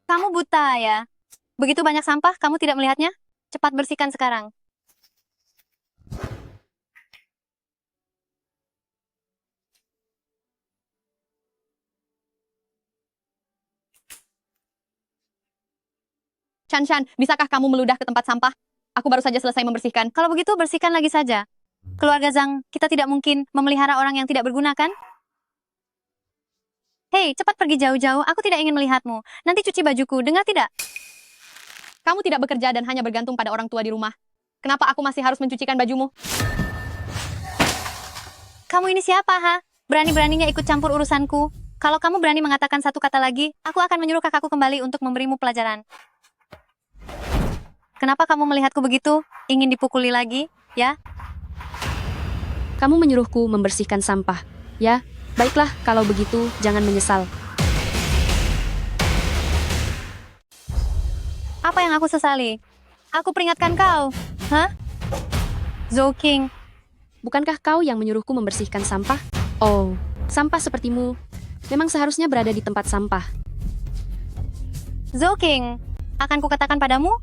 Kamu buta ya? Begitu banyak sampah, kamu tidak melihatnya? Cepat bersihkan sekarang. Chan, bisakah kamu meludah ke tempat sampah? Aku baru saja selesai membersihkan. Kalau begitu, bersihkan lagi saja. Keluarga Zhang, kita tidak mungkin memelihara orang yang tidak berguna, kan? Hei, cepat pergi jauh-jauh. Aku tidak ingin melihatmu. Nanti cuci bajuku, dengar tidak? Kamu tidak bekerja dan hanya bergantung pada orang tua di rumah. Kenapa aku masih harus mencucikan bajumu? Kamu ini siapa, ha? Berani-beraninya ikut campur urusanku. Kalau kamu berani mengatakan satu kata lagi, aku akan menyuruh kakakku kembali untuk memberimu pelajaran. Kenapa kamu melihatku begitu? Ingin dipukuli lagi, ya? Kamu menyuruhku membersihkan sampah, ya? Baiklah, kalau begitu, jangan menyesal. Apa yang aku sesali? Aku peringatkan kau. Hah? Zhou King. Bukankah kau yang menyuruhku membersihkan sampah? Oh, sampah sepertimu memang seharusnya berada di tempat sampah. Zhou King, akan kukatakan padamu,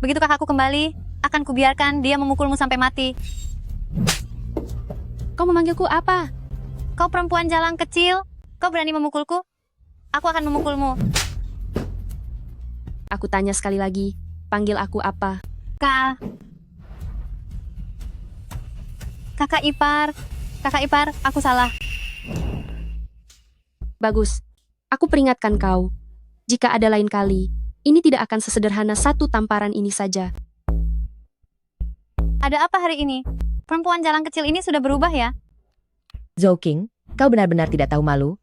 begitu kakakku kembali, akan kubiarkan dia memukulmu sampai mati. Kau memanggilku apa? Kau perempuan jalang kecil, kau berani memukulku? Aku akan memukulmu. Aku tanya sekali lagi, panggil aku apa? Kakak ipar, aku salah. Bagus, aku peringatkan kau. Jika ada lain kali, ini tidak akan sesederhana satu tamparan ini saja. Ada apa hari ini? Perempuan jalang kecil ini sudah berubah ya? Zhou King, kau benar-benar tidak tahu malu.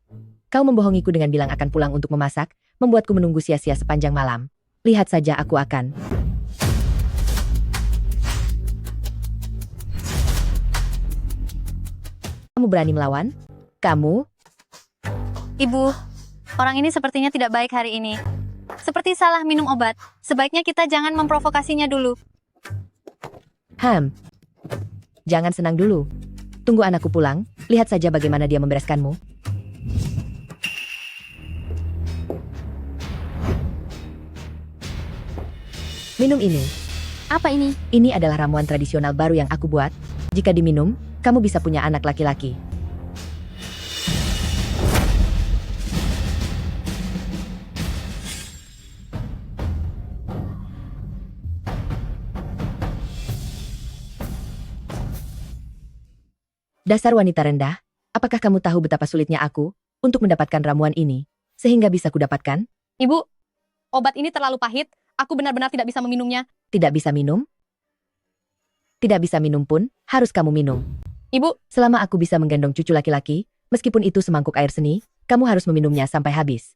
Kau membohongiku dengan bilang akan pulang untuk memasak, membuatku menunggu sia-sia sepanjang malam. Lihat saja aku akan. Kamu berani melawan? Kamu? Ibu, orang ini sepertinya tidak baik hari ini. Seperti salah minum obat. Sebaiknya kita jangan memprovokasinya dulu. Jangan senang dulu. Tunggu anakku pulang, lihat saja bagaimana dia membereskanmu. Minum ini. Apa ini? Ini adalah ramuan tradisional baru yang aku buat. Jika diminum, kamu bisa punya anak laki-laki. Dasar wanita rendah, apakah kamu tahu betapa sulitnya aku untuk mendapatkan ramuan ini, sehingga bisa kudapatkan? Ibu, obat ini terlalu pahit. Aku benar-benar tidak bisa meminumnya. Tidak bisa minum? Tidak bisa minum pun, harus kamu minum. Ibu, selama aku bisa menggendong cucu laki-laki, meskipun itu semangkuk air seni, kamu harus meminumnya sampai habis.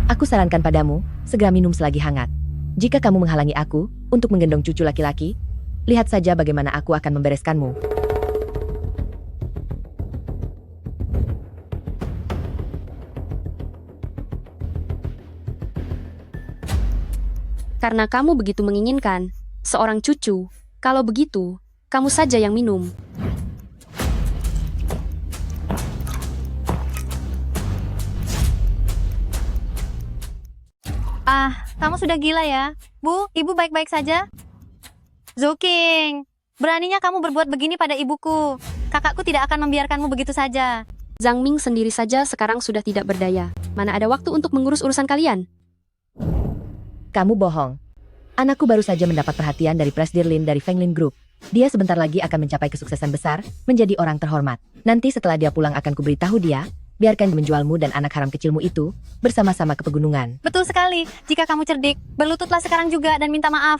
Aku sarankan padamu, segera minum selagi hangat. Jika kamu menghalangi aku untuk menggendong cucu laki-laki, lihat saja bagaimana aku akan membereskanmu. Karena kamu begitu menginginkan seorang cucu, kalau begitu, kamu saja yang minum. Kamu sudah gila ya? Bu, ibu baik-baik saja? Zhou King, beraninya kamu berbuat begini pada ibuku. Kakakku tidak akan membiarkanmu begitu saja. Zhang Ming sendiri saja sekarang sudah tidak berdaya. Mana ada waktu untuk mengurus urusan kalian? Kamu bohong. Anakku baru saja mendapat perhatian dari Presdirlin dari Fenglin Group. Dia sebentar lagi akan mencapai kesuksesan besar, menjadi orang terhormat. Nanti setelah dia pulang akan kuberitahu dia, biarkan menjualmu dan anak haram kecilmu itu bersama-sama ke pegunungan. Betul sekali. Jika kamu cerdik, berlututlah sekarang juga dan minta maaf.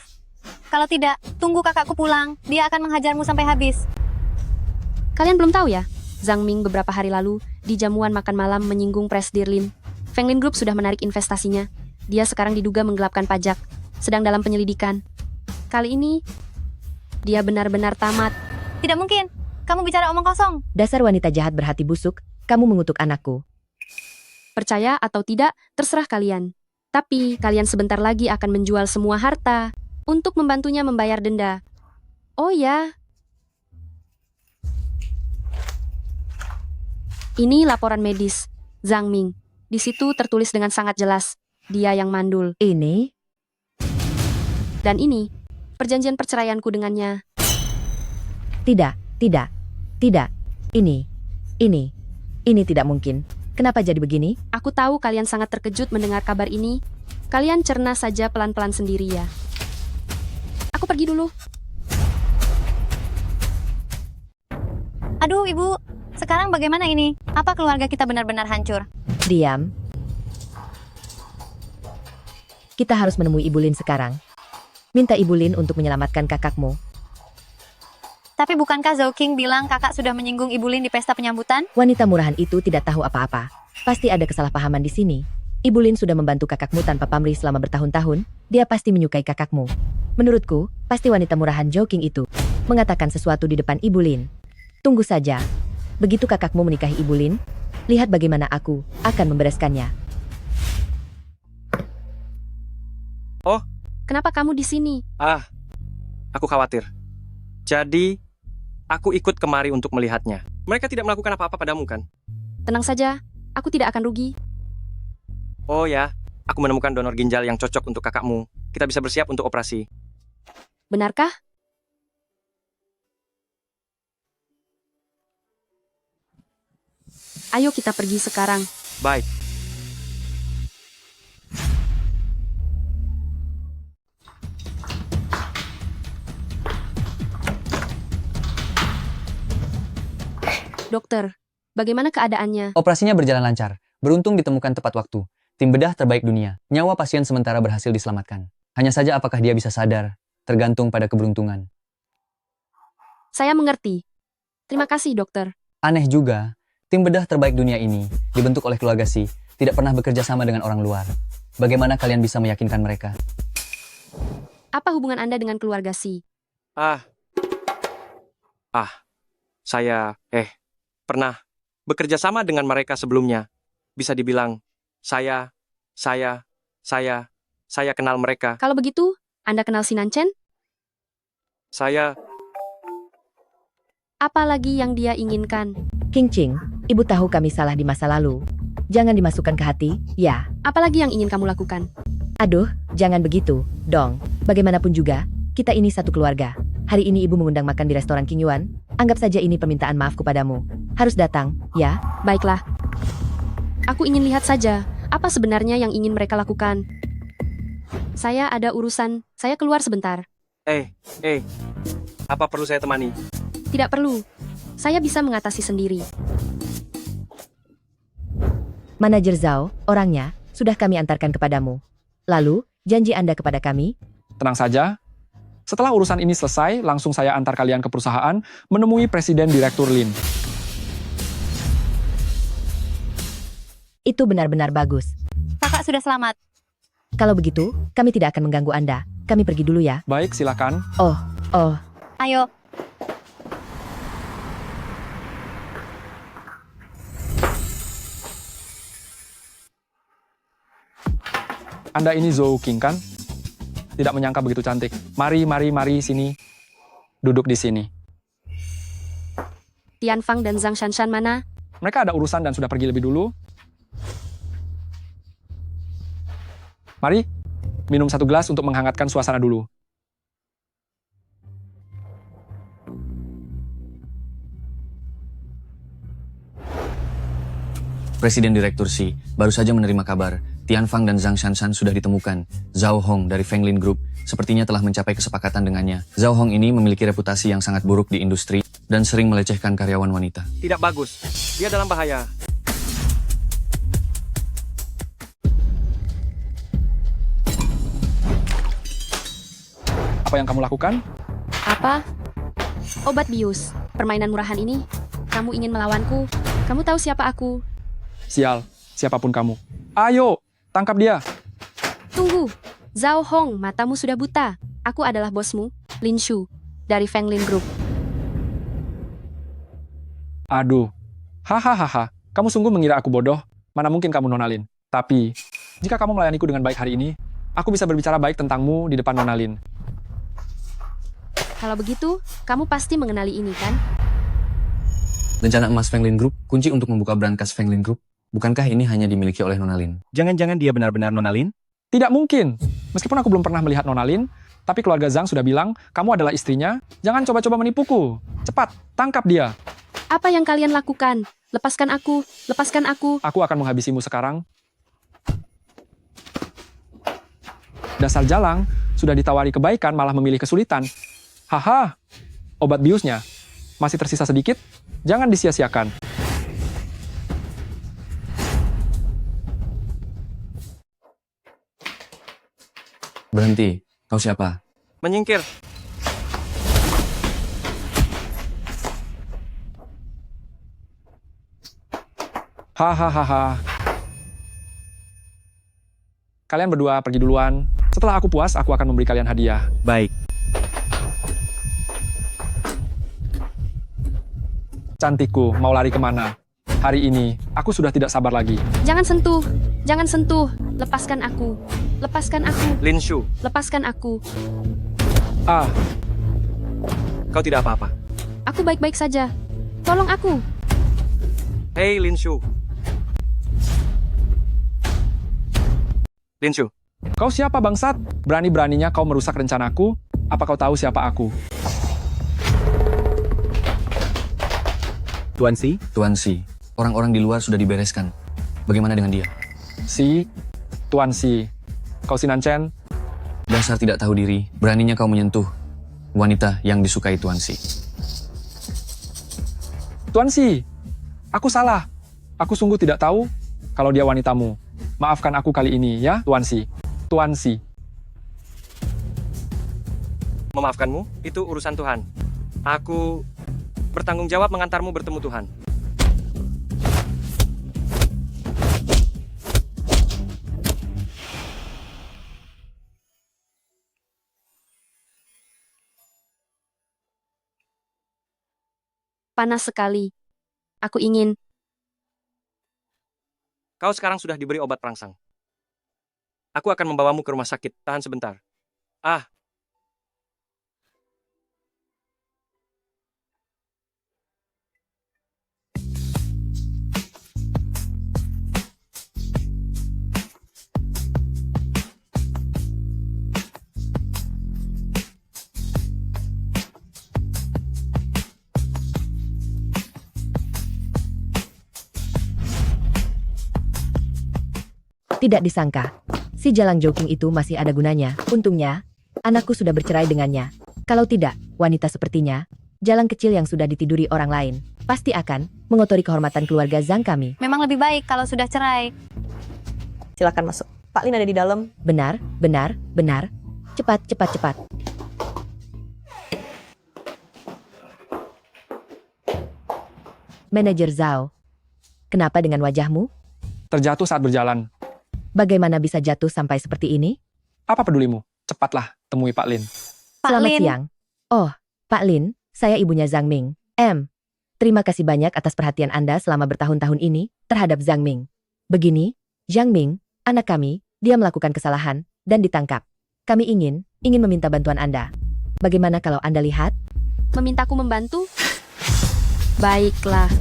Kalau tidak, tunggu kakakku pulang. Dia akan menghajarmu sampai habis. Kalian belum tahu ya? Zhang Ming beberapa hari lalu di jamuan makan malam menyinggung Presdirlin. Fenglin Group sudah menarik investasinya. Dia sekarang diduga menggelapkan pajak, sedang dalam penyelidikan. Kali ini, dia benar-benar tamat. Tidak mungkin. Kamu bicara omong kosong. Dasar wanita jahat berhati busuk, kamu mengutuk anakku. Percaya atau tidak, terserah kalian. Tapi, kalian sebentar lagi akan menjual semua harta untuk membantunya membayar denda. Oh ya. Ini laporan medis, Zhang Ming. Di situ tertulis dengan sangat jelas, dia yang mandul. Ini? Dan ini, perjanjian perceraianku dengannya. Tidak. Ini tidak mungkin. Kenapa jadi begini? Aku tahu kalian sangat terkejut mendengar kabar ini. Kalian cerna saja pelan-pelan sendiri ya. Aku pergi dulu. Aduh, Ibu. Sekarang bagaimana ini? Apa keluarga kita benar-benar hancur? Diam. Kita harus menemui Ibu Lin sekarang. Minta Ibu Lin untuk menyelamatkan kakakmu. Tapi bukankah Zhou King bilang kakak sudah menyinggung Ibu Lin di pesta penyambutan? Wanita murahan itu tidak tahu apa-apa. Pasti ada kesalahpahaman di sini. Ibu Lin sudah membantu kakakmu tanpa pamrih selama bertahun-tahun. Dia pasti menyukai kakakmu. Menurutku, pasti wanita murahan Zhou King itu mengatakan sesuatu di depan Ibu Lin. Tunggu saja. Begitu kakakmu menikahi Ibu Lin, Lihat bagaimana aku akan membereskannya. Oh, Kenapa kamu di sini? aku khawatir. Jadi, aku ikut kemari untuk melihatnya. Mereka tidak melakukan apa-apa padamu, kan? Tenang saja, aku tidak akan rugi. Oh ya, aku menemukan donor ginjal yang cocok untuk kakakmu. Kita bisa bersiap untuk operasi. Benarkah? Ayo kita pergi sekarang. Baik. Dokter, bagaimana keadaannya? Operasinya berjalan lancar. Beruntung ditemukan tepat waktu. Tim bedah terbaik dunia. Nyawa pasien sementara berhasil diselamatkan. Hanya saja apakah dia bisa sadar, tergantung pada keberuntungan. Saya mengerti. Terima kasih, dokter. Aneh juga, tim bedah terbaik dunia ini dibentuk oleh keluarga Si, tidak pernah bekerja sama dengan orang luar. Bagaimana kalian bisa meyakinkan mereka? Apa hubungan Anda dengan keluarga Si? Saya, pernah bekerja sama dengan mereka sebelumnya. Bisa dibilang, saya kenal mereka. Kalau begitu, Anda kenal Sinanchen? Saya, Apa lagi yang dia inginkan? King Ching, ibu tahu kami salah di masa lalu. Jangan dimasukkan ke hati, ya. Apa lagi yang ingin kamu lakukan? Aduh, jangan begitu, dong. Bagaimanapun juga, kita ini satu keluarga. Hari ini ibu mengundang makan di restoran King Yuan. Anggap saja ini permintaan maafku padamu. Harus datang, ya? Baiklah. Aku ingin lihat saja, apa sebenarnya yang ingin mereka lakukan. Saya ada urusan, saya keluar sebentar. apa perlu saya temani? Tidak perlu. Saya bisa mengatasi sendiri. Manajer Zhao, orangnya, sudah kami antarkan kepadamu. Lalu, janji Anda kepada kami? Tenang saja. Setelah urusan ini selesai, langsung saya antar kalian ke perusahaan menemui Presiden Direktur Lin. Itu benar-benar bagus. Kakak sudah selamat. Kalau begitu, kami tidak akan mengganggu Anda. Kami pergi dulu ya. Baik, silakan. Oh. Ayo. Anda ini Zhou King, kan? Tidak menyangka begitu cantik. Mari, sini. Duduk di sini. Tianfang dan Zhang Shanshan mana? Mereka ada urusan dan sudah pergi lebih dulu. Mari, minum satu gelas untuk menghangatkan suasana dulu. Presiden Direktur Si baru saja menerima kabar Tianfang dan Zhang Shanshan sudah ditemukan. Zhao Hong dari Fenglin Group sepertinya telah mencapai kesepakatan dengannya. Zhao Hong ini memiliki reputasi yang sangat buruk di industri dan sering melecehkan karyawan wanita. Tidak bagus. Dia dalam bahaya. Apa yang kamu lakukan? Apa? Obat bius. Permainan murahan ini. Kamu ingin melawanku? Kamu tahu siapa aku? Sial, siapapun kamu. Ayo, tangkap dia. Tunggu. Zhao Hong, matamu sudah buta. Aku adalah bosmu, Lin Shu, dari Fenglin Group. Aduh. Hahaha. Kamu sungguh mengira aku bodoh? Mana mungkin kamu Nona Lin. Tapi, jika kamu melayaniku dengan baik hari ini, aku bisa berbicara baik tentangmu di depan Nona Lin. Kalau begitu, kamu pasti mengenali ini, kan? Rencana emas Fenglin Group, kunci untuk membuka brankas Fenglin Group. Bukankah ini hanya dimiliki oleh Nona Lin? Jangan-jangan dia benar-benar Nona Lin? Tidak mungkin. Meskipun aku belum pernah melihat Nona Lin, tapi keluarga Zhang sudah bilang, kamu adalah istrinya, jangan coba-coba menipuku. Cepat, tangkap dia. Apa yang kalian lakukan? Lepaskan aku, lepaskan aku. Aku akan menghabisimu sekarang. Dasar jalang, sudah ditawari kebaikan malah memilih kesulitan. Haha, obat biusnya. Masih tersisa sedikit, jangan disia-siakan. Berhenti. Kau siapa? Menyingkir. Hahaha. Kalian berdua pergi duluan. Setelah aku puas, aku akan memberi kalian hadiah. Baik. Cantikku, mau lari kemana? Hari ini, aku sudah tidak sabar lagi. Jangan sentuh. Jangan sentuh. Lepaskan aku. Lepaskan aku. Lin Shu, Lepaskan aku. Ah, kau tidak apa-apa. Aku baik-baik saja. Tolong aku. Hei Lin Shu. Lin Shu, kau siapa bangsat? Berani-beraninya kau merusak rencanaku? Apa kau tahu siapa aku? Tuan Si, orang-orang di luar sudah dibereskan. Bagaimana dengan dia? Tuan Si. Kau Sinan Chen? Dasar tidak tahu diri, beraninya kau menyentuh wanita yang disukai Tuan Si. Tuan Si, aku salah. Aku sungguh tidak tahu kalau dia wanitamu. Maafkan aku kali ini ya, Tuan Si. Tuan Si. memaafkanmu, itu urusan Tuhan. Aku bertanggung jawab mengantarmu bertemu Tuhan. Panas sekali. Aku ingin. Kau sekarang sudah diberi obat perangsang. Aku akan membawamu ke rumah sakit. Tahan sebentar. Ah, Tidak disangka, si Jalang Joking itu masih ada gunanya. Untungnya, anakku sudah bercerai dengannya. Kalau tidak, wanita sepertinya, Jalang kecil yang sudah ditiduri orang lain, pasti akan mengotori kehormatan keluarga Zhang kami. Memang lebih baik kalau sudah cerai. Silakan masuk. Pak Lin ada di dalam. Benar, benar, benar. Cepat, cepat, cepat. Manajer Zhao, kenapa dengan wajahmu? Terjatuh saat berjalan. Bagaimana bisa jatuh sampai seperti ini? Apa pedulimu? Cepatlah, temui Pak Lin. Selamat siang. Oh, Pak Lin, saya ibunya Zhang Ming. Terima kasih banyak atas perhatian Anda selama bertahun-tahun ini terhadap Zhang Ming. Begini, Zhang Ming, anak kami, dia melakukan kesalahan dan ditangkap. Kami ingin meminta bantuan Anda. Bagaimana kalau Anda lihat? Memintaku membantu? Baiklah.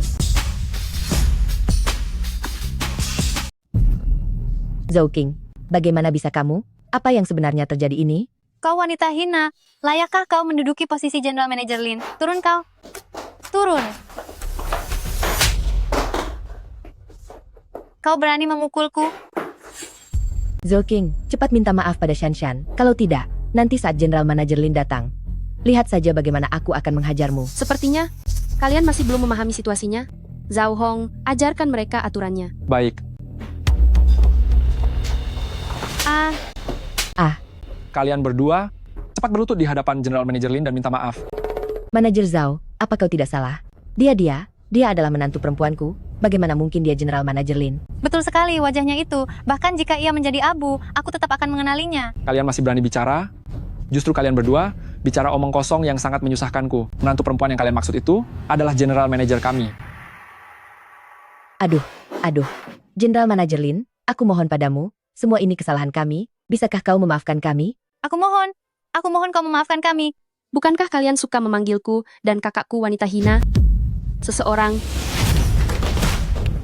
Zhao King, bagaimana bisa kamu? Apa yang sebenarnya terjadi ini? Kau wanita hina. Layakkah kau menduduki posisi General Manager Lin? Turun kau. Turun. Kau berani memukulku? Zhao King, cepat minta maaf pada Shanshan. Kalau tidak, nanti saat General Manager Lin datang, lihat saja bagaimana aku akan menghajarmu. Sepertinya, kalian masih belum memahami situasinya. Zhao Hong, ajarkan mereka aturannya. Baik. Kalian berdua, cepat berlutut di hadapan General Manager Lin dan minta maaf. Manajer Zhao, apa kau tidak salah? Dia adalah menantu perempuanku. Bagaimana mungkin dia General Manager Lin? Betul sekali wajahnya itu. Bahkan jika ia menjadi abu, aku tetap akan mengenalinya. Kalian masih berani bicara? Justru kalian berdua, bicara omong kosong yang sangat menyusahkanku. Menantu perempuan yang kalian maksud itu adalah General Manager kami. Aduh. General Manager Lin, aku mohon padamu, semua ini kesalahan kami. Bisakah kau memaafkan kami? Aku mohon kau memaafkan kami. Bukankah kalian suka memanggilku dan kakakku wanita hina? Seseorang.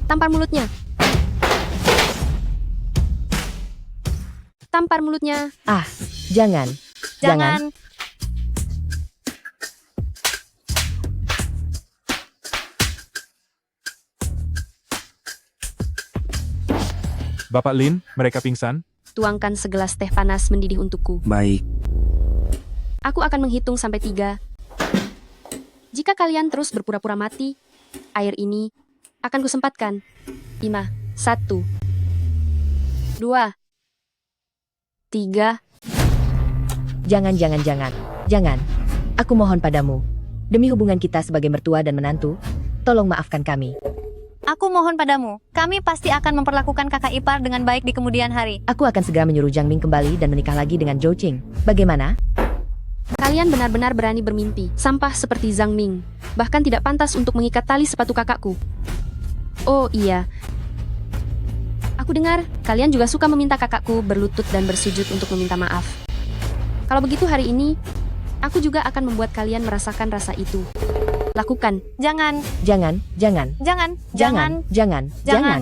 Tampar mulutnya. Tampar mulutnya. Jangan. Bapak Lin, mereka pingsan? Tuangkan segelas teh panas mendidih untukku. Baik. Aku akan menghitung sampai 3. Jika kalian terus berpura-pura mati, air ini akan kusempatkan. 5, 1, 2, 3. Jangan. Aku mohon padamu. Demi hubungan kita sebagai mertua dan menantu, tolong maafkan kami. Aku mohon padamu, kami pasti akan memperlakukan kakak ipar dengan baik di kemudian hari. Aku akan segera menyuruh Zhang Ming kembali dan menikah lagi dengan Zhou Qing. Bagaimana? Kalian benar-benar berani bermimpi. Sampah seperti Zhang Ming. Bahkan tidak pantas untuk mengikat tali sepatu kakakku. Oh iya. Aku dengar kalian juga suka meminta kakakku berlutut dan bersujud untuk meminta maaf. Kalau begitu hari ini, aku juga akan membuat kalian merasakan rasa itu. Lakukan. Jangan. Jangan, jangan, Jangan. jangan, jangan, jangan. Jangan,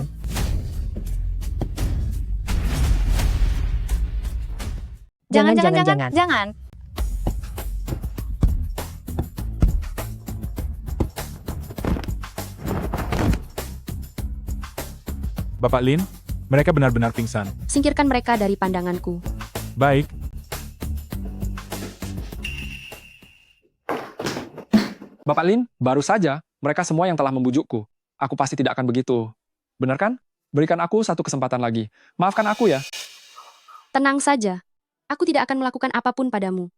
Jangan, jangan, jangan, jangan. Bapak Lin, mereka benar-benar pingsan. Singkirkan mereka dari pandanganku. Baik, Bapak Lin, baru saja mereka semua yang telah membujukku. Aku pasti tidak akan begitu. Benar kan? Berikan aku satu kesempatan lagi. Maafkan aku ya. Tenang saja. Aku tidak akan melakukan apapun padamu.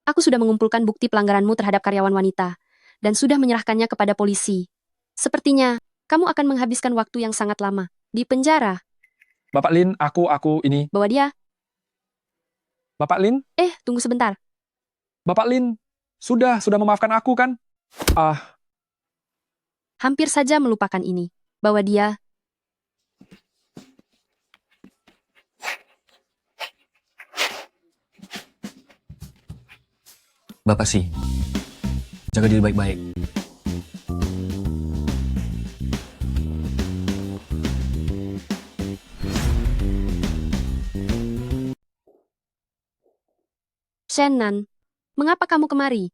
Aku sudah mengumpulkan bukti pelanggaranmu terhadap karyawan wanita dan sudah menyerahkannya kepada polisi. Sepertinya kamu akan menghabiskan waktu yang sangat lama di penjara. Bapak Lin, aku ini. Bawa dia. Bapak Lin? Tunggu sebentar. Bapak Lin, sudah memaafkan aku kan? Hampir saja melupakan ini. Bawa dia. Bapak sih, jaga diri baik-baik. Shannon, mengapa kamu kemari?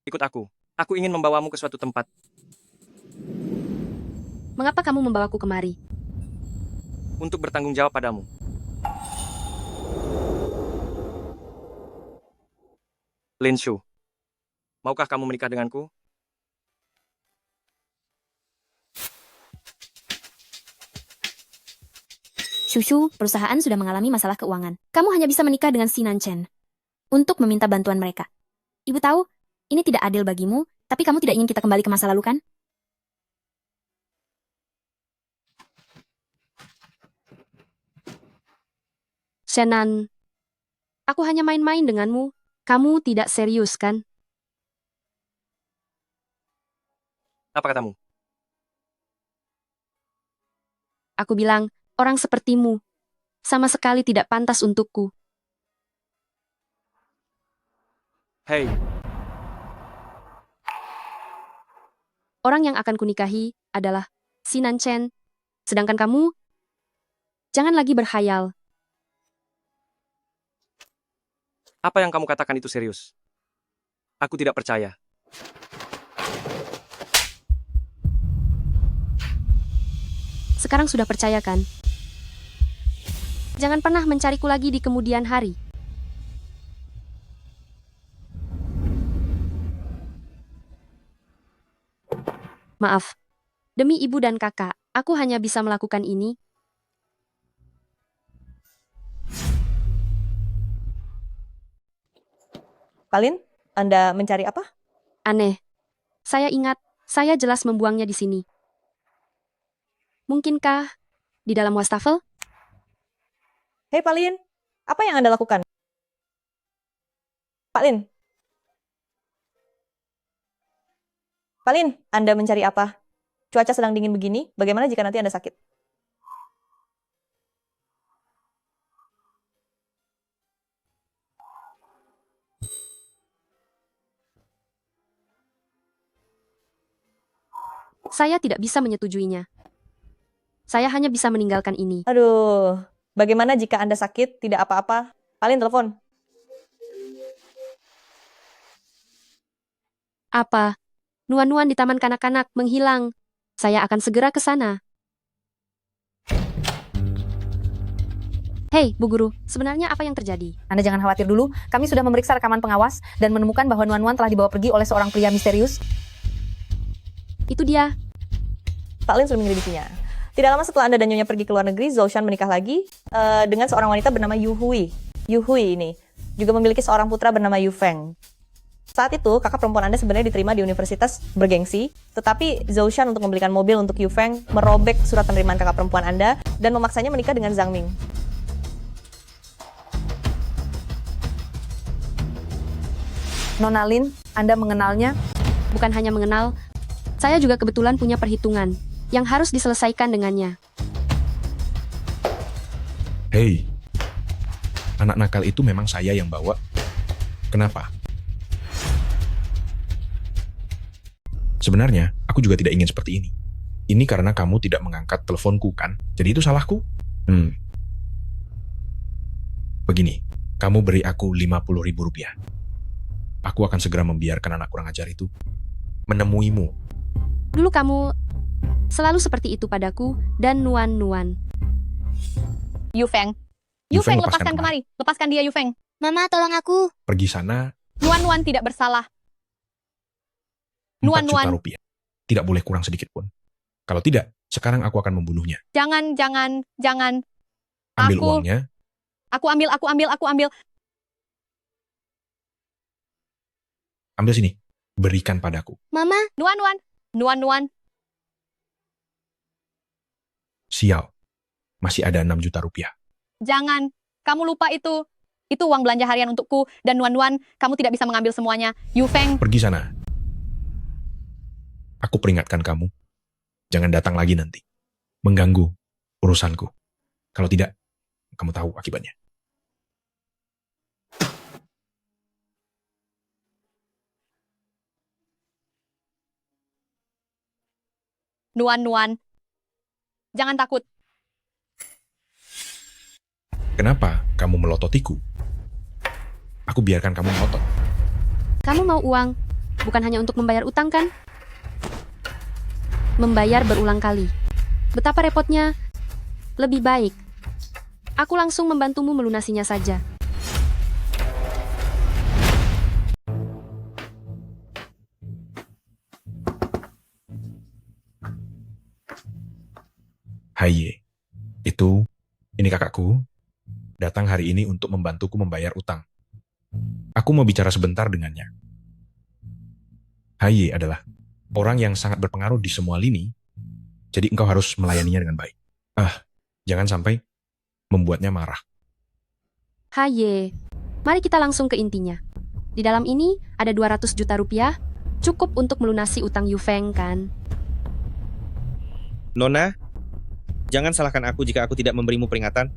Ikut aku. Aku ingin membawamu ke suatu tempat. Mengapa kamu membawaku kemari? Untuk bertanggung jawab padamu. Lin Shu, maukah kamu menikah denganku? Shushu, perusahaan sudah mengalami masalah keuangan. Kamu hanya bisa menikah dengan Sinan Chen untuk meminta bantuan mereka. Ibu tahu, ini tidak adil bagimu, tapi kamu tidak ingin kita kembali ke masa lalu kan? Shannon, aku hanya main-main denganmu. Kamu tidak serius, kan? Apa katamu? Aku bilang, orang sepertimu sama sekali tidak pantas untukku. Hei, orang yang akan kunikahi adalah Sinan Chen. Sedangkan kamu, jangan lagi berkhayal. apa yang kamu katakan itu serius? Aku tidak percaya. Sekarang sudah percaya kan? Jangan pernah mencariku lagi di kemudian hari. Maaf. Demi ibu dan kakak, aku hanya bisa melakukan ini. Palin, Anda mencari apa? Aneh. Saya ingat, saya jelas membuangnya di sini. Mungkinkah di dalam wastafel? Hei Palin, apa yang Anda lakukan? Palin. Palin, Anda mencari apa? Cuaca sedang dingin begini, bagaimana jika nanti Anda sakit? Saya tidak bisa menyetujuinya. Saya hanya bisa meninggalkan ini. Aduh, bagaimana jika Anda sakit, tidak apa-apa? Palin, telepon. Apa? Nuan-nuan di taman kanak-kanak menghilang. Saya akan segera ke sana. Hei, Bu Guru, sebenarnya apa yang terjadi? Anda jangan khawatir dulu, kami sudah memeriksa rekaman pengawas dan menemukan bahwa Nuan-Nuan telah dibawa pergi oleh seorang pria misterius. Itu dia. Pak Lin sudah menyelidikinya. Tidak lama setelah Anda dan Nyonya pergi ke luar negeri, Zhou Shan menikah lagi dengan seorang wanita bernama Yu Hui. Yu Hui ini juga memiliki seorang putra bernama Yu Feng. Saat itu, kakak perempuan Anda sebenarnya diterima di universitas bergengsi, tetapi Zhou Shan untuk membelikan mobil untuk Yu Feng merobek surat penerimaan kakak perempuan Anda dan memaksanya menikah dengan Zhang Ming. Nona Lin, Anda mengenalnya? Bukan hanya mengenal, Saya juga kebetulan punya perhitungan yang harus diselesaikan dengannya. Hei, anak nakal itu memang saya yang bawa. Kenapa? Sebenarnya, aku juga tidak ingin seperti ini. Ini karena kamu tidak mengangkat teleponku, kan? Jadi itu salahku? Begini, kamu beri aku 50.000 rupiah. Aku akan segera membiarkan anak kurang ajar itu menemuimu. Dulu kamu selalu seperti itu padaku dan Nuan. Yufeng. Yufeng, Yufeng, lepaskan lepaskan kemari. Lepaskan dia, Yufeng. Mama, tolong aku. Pergi sana, Nuan tidak bersalah. 4 juta Nuan. rupiah. Tidak boleh kurang sedikit pun. Kalau tidak, sekarang aku akan membunuhnya. Jangan. Ambil Aku- uangnya, Aku ambil. ambil sini. Berikan padaku. Mama, Nuan. Sial. Masih ada 6 juta rupiah. Jangan. Kamu lupa itu. Itu uang belanja harian untukku. Dan Nuan, kamu tidak bisa mengambil semuanya. Yufeng, Pergi sana. Aku peringatkan kamu. Jangan datang lagi nanti. Mengganggu urusanku. Kalau tidak, kamu tahu akibatnya. Nuan. Jangan takut. Kenapa kamu melototiku? Aku biarkan kamu melotot. Kamu mau uang, bukan hanya untuk membayar utang kan? Membayar berulang kali. Betapa repotnya. Lebih baik aku langsung membantumu melunasinya saja. Haye, ini kakakku, datang hari ini untuk membantuku membayar utang. Aku mau bicara sebentar dengannya. Haye adalah orang yang sangat berpengaruh di semua lini, jadi engkau harus melayaninya dengan baik. Jangan sampai membuatnya marah. Haye, mari kita langsung ke intinya. Di dalam ini ada 200 juta rupiah, cukup untuk melunasi utang Yufeng kan? Nona, jangan salahkan aku jika aku tidak memberimu peringatan.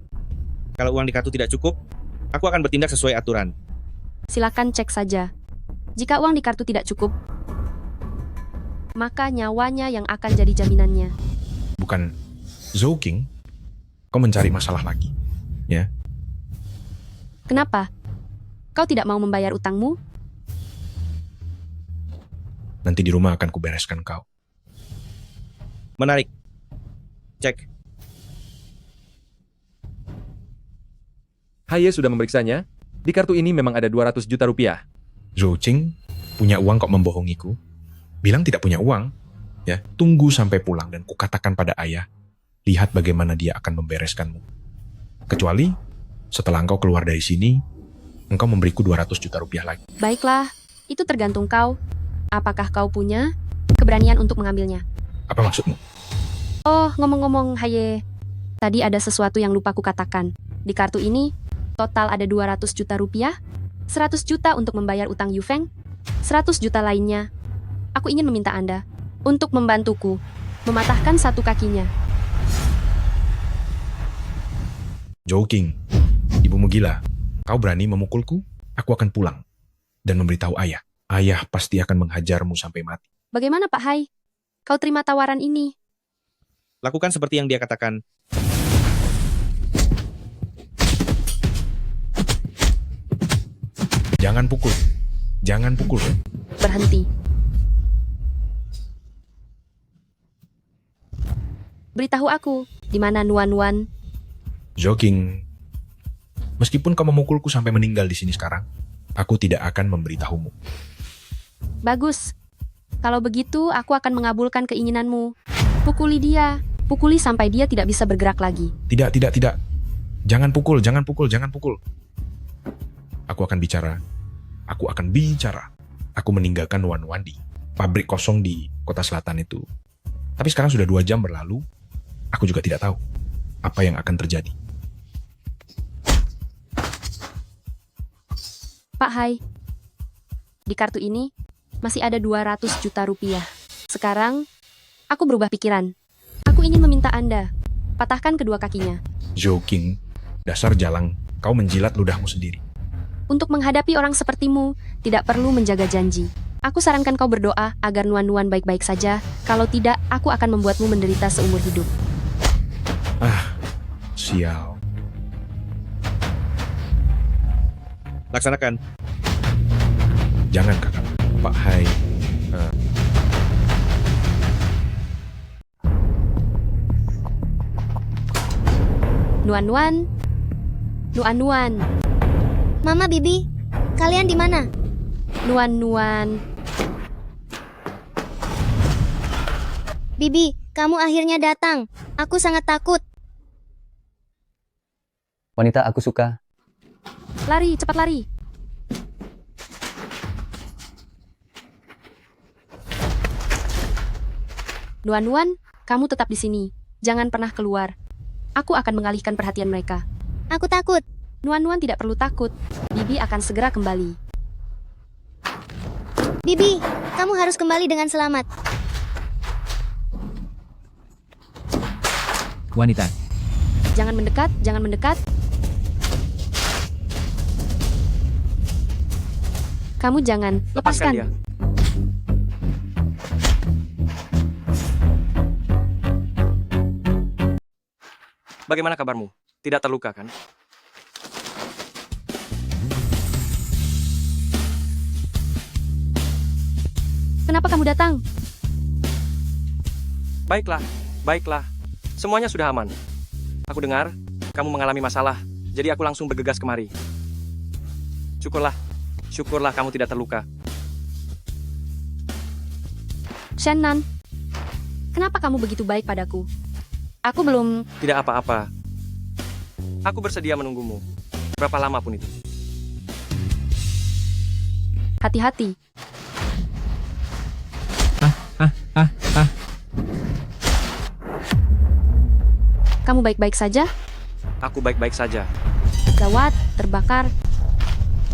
Kalau uang di kartu tidak cukup, aku akan bertindak sesuai aturan. Silakan cek saja. Jika uang di kartu tidak cukup, maka nyawanya yang akan jadi jaminannya. Bukan Zhou King, kau mencari masalah lagi, ya? Kenapa? Kau tidak mau membayar utangmu? Nanti di rumah akan kubereskan kau. Menarik. Cek. Haye sudah memeriksanya. Di kartu ini memang ada 200 juta rupiah. Zhou Qing punya uang kok membohongiku? Bilang tidak punya uang, ya? Tunggu sampai pulang dan kukatakan pada ayah, lihat bagaimana dia akan membereskanmu. Kecuali setelah engkau keluar dari sini, engkau memberiku 200 juta rupiah lagi. Baiklah, itu tergantung kau. Apakah kau punya keberanian untuk mengambilnya? Apa maksudmu? Oh, ngomong-ngomong, Haye. Tadi ada sesuatu yang lupa kukatakan. Di kartu ini, total ada 200 juta rupiah, 100 juta untuk membayar utang Yufeng, 100 juta lainnya. Aku ingin meminta Anda untuk membantuku mematahkan satu kakinya. Zhou Qing, ibumu gila. Kau berani memukulku? Aku akan pulang dan memberitahu ayah. Ayah pasti akan menghajarmu sampai mati. Bagaimana Pak Hai? Kau terima tawaran ini? Lakukan seperti yang dia katakan. Jangan pukul. Jangan pukul. Berhenti. Beritahu aku, di mana Nuan? Zhou Qing, meskipun kau memukulku sampai meninggal di sini sekarang, aku tidak akan memberitahumu. Bagus. Kalau begitu, aku akan mengabulkan keinginanmu. Pukuli dia. Pukuli sampai dia tidak bisa bergerak lagi. Tidak. Jangan pukul. Aku akan bicara. Aku meninggalkan Wan di pabrik kosong di kota selatan itu. Tapi sekarang sudah 2 jam berlalu. Aku juga tidak tahu apa yang akan terjadi. Pak Hai, di kartu ini masih ada 200 juta rupiah. Sekarang Sekarang, aku berubah pikiran. Aku ingin meminta Anda, patahkan kedua kakinya. Zhou King, dasar jalang, kau menjilat ludahmu sendiri. Untuk menghadapi orang sepertimu, tidak perlu menjaga janji. Aku sarankan kau berdoa agar Nuan-Nuan baik-baik saja. Kalau tidak, aku akan membuatmu menderita seumur hidup. Sial. Laksanakan. Jangan kakak. Pak Hai. Nuan-Nuan. Nuan-Nuan. Mama, Bibi, kalian di mana? Nuan-Nuan. Bibi, kamu akhirnya datang. Aku sangat takut. Wanita aku suka. Lari, cepat lari. Nuan-Nuan, kamu tetap di sini. Jangan pernah keluar. Aku akan mengalihkan perhatian mereka. Aku takut. Nuan-Nuan tidak perlu takut. Bibi akan segera kembali. Bibi, kamu harus kembali dengan selamat. Wanita. Jangan mendekat, jangan mendekat. Kamu jangan, lepaskan. Dia. Bagaimana kabarmu? Tidak terluka kan? Kenapa kamu datang? Baiklah, baiklah. Semuanya sudah aman. Aku dengar, kamu mengalami masalah, jadi aku langsung bergegas kemari. Syukurlah, syukurlah kamu tidak terluka. Shannon, kenapa kamu begitu baik padaku? Aku belum... Tidak apa-apa. Aku bersedia menunggumu. Berapa lama pun itu. Hati-hati. Kamu baik-baik saja? Aku baik-baik saja. Gawat, terbakar.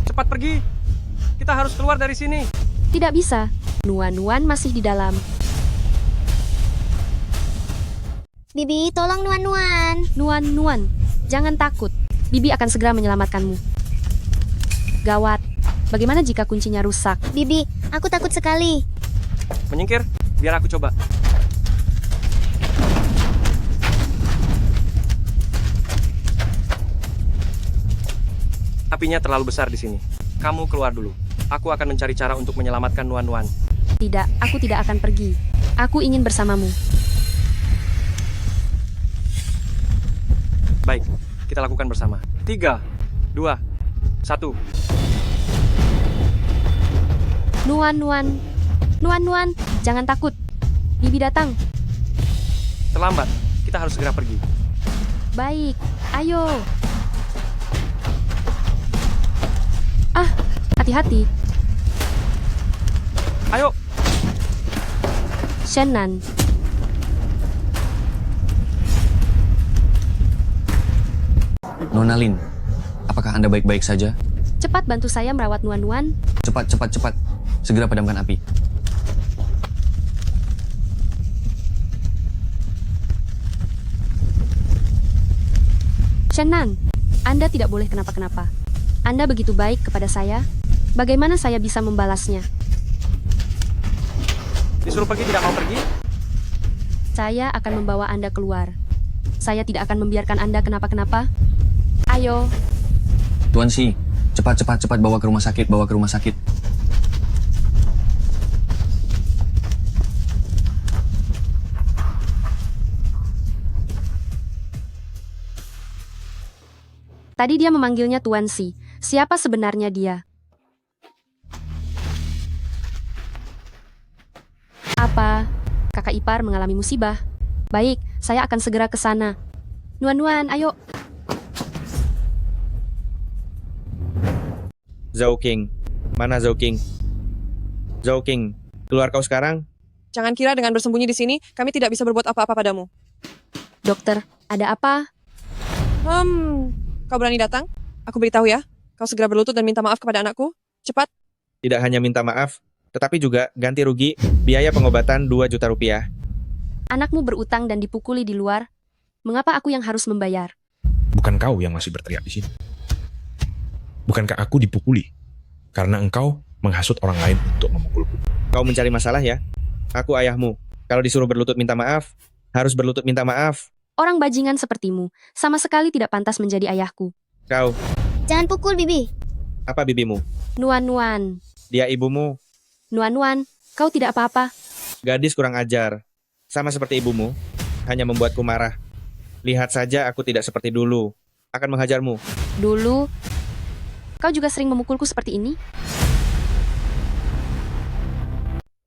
Cepat pergi. Kita harus keluar dari sini. Tidak bisa. Nuan-Nuan masih di dalam. Bibi, tolong Nuan-Nuan. Nuan-Nuan, jangan takut. Bibi akan segera menyelamatkanmu. Gawat. Bagaimana jika kuncinya rusak? Bibi, aku takut sekali. Menyingkir, biar aku coba. Apinya terlalu besar di sini. Kamu keluar dulu. Aku akan mencari cara untuk menyelamatkan Nuan-Nuan. Tidak, aku tidak akan pergi. Aku ingin bersamamu. Baik, kita lakukan bersama. 3, 2, 1. Nuan-Nuan. Nuan-Nuan, jangan takut. Bibi datang. Terlambat. Kita harus segera pergi. Baik, ayo. Hati-hati. Ayo. Shannon. Nona Lin, apakah Anda baik-baik saja? Cepat bantu saya merawat Nuan-Nuan. Cepat, cepat, cepat. Segera padamkan api. Shannon, Anda tidak boleh kenapa-kenapa. Anda begitu baik kepada saya. Bagaimana saya bisa membalasnya? Disuruh pergi tidak mau pergi? Saya akan membawa Anda keluar. Saya tidak akan membiarkan Anda kenapa-kenapa. Ayo. Tuan Si, cepat, cepat, cepat bawa ke rumah sakit, bawa ke rumah sakit. Tadi dia memanggilnya Tuan Si. Siapa sebenarnya dia? Apa? Kakak ipar mengalami musibah. Baik, saya akan segera ke sana. Nuan-Nuan, ayo. Zhou King. Mana Zhou King? Zhou King, keluar kau sekarang? Jangan kira dengan bersembunyi di sini, kami tidak bisa berbuat apa-apa padamu. Dokter, ada apa? Kau berani datang? Aku beritahu ya. Kau segera berlutut dan minta maaf kepada anakku. Cepat. Tidak hanya minta maaf, tetapi juga ganti rugi biaya pengobatan 2 juta rupiah. Anakmu berutang dan dipukuli di luar. Mengapa aku yang harus membayar? Bukan kau yang masih berteriak di sini. Bukankah aku dipukuli? Karena engkau menghasut orang lain untuk memukulku. Kau mencari masalah ya? Aku ayahmu. Kalau disuruh berlutut minta maaf, harus berlutut minta maaf. Orang bajingan sepertimu sama sekali tidak pantas menjadi ayahku. Kau, Jangan pukul Bibi. apa bibimu? Nuan-nuan. Dia ibumu. Nuan-nuan, kau tidak apa-apa. Gadis kurang ajar. Sama seperti ibumu, hanya membuatku marah. Lihat saja aku tidak seperti dulu. Akan menghajarmu. Dulu, kau juga sering memukulku seperti ini?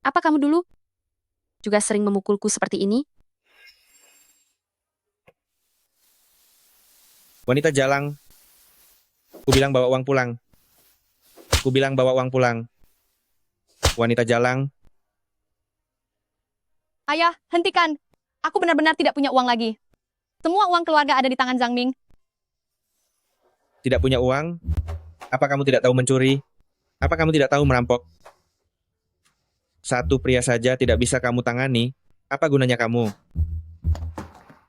Apa kamu dulu juga sering memukulku seperti ini? Wanita jalang. Ku bilang bawa uang pulang. Ku bilang bawa uang pulang. Wanita jalang. Ayah, hentikan. Aku benar-benar tidak punya uang lagi. Semua uang keluarga ada di tangan Zhang Ming. Tidak punya uang? Apa kamu tidak tahu mencuri? Apa kamu tidak tahu merampok? Satu pria saja tidak bisa kamu tangani. Apa gunanya kamu?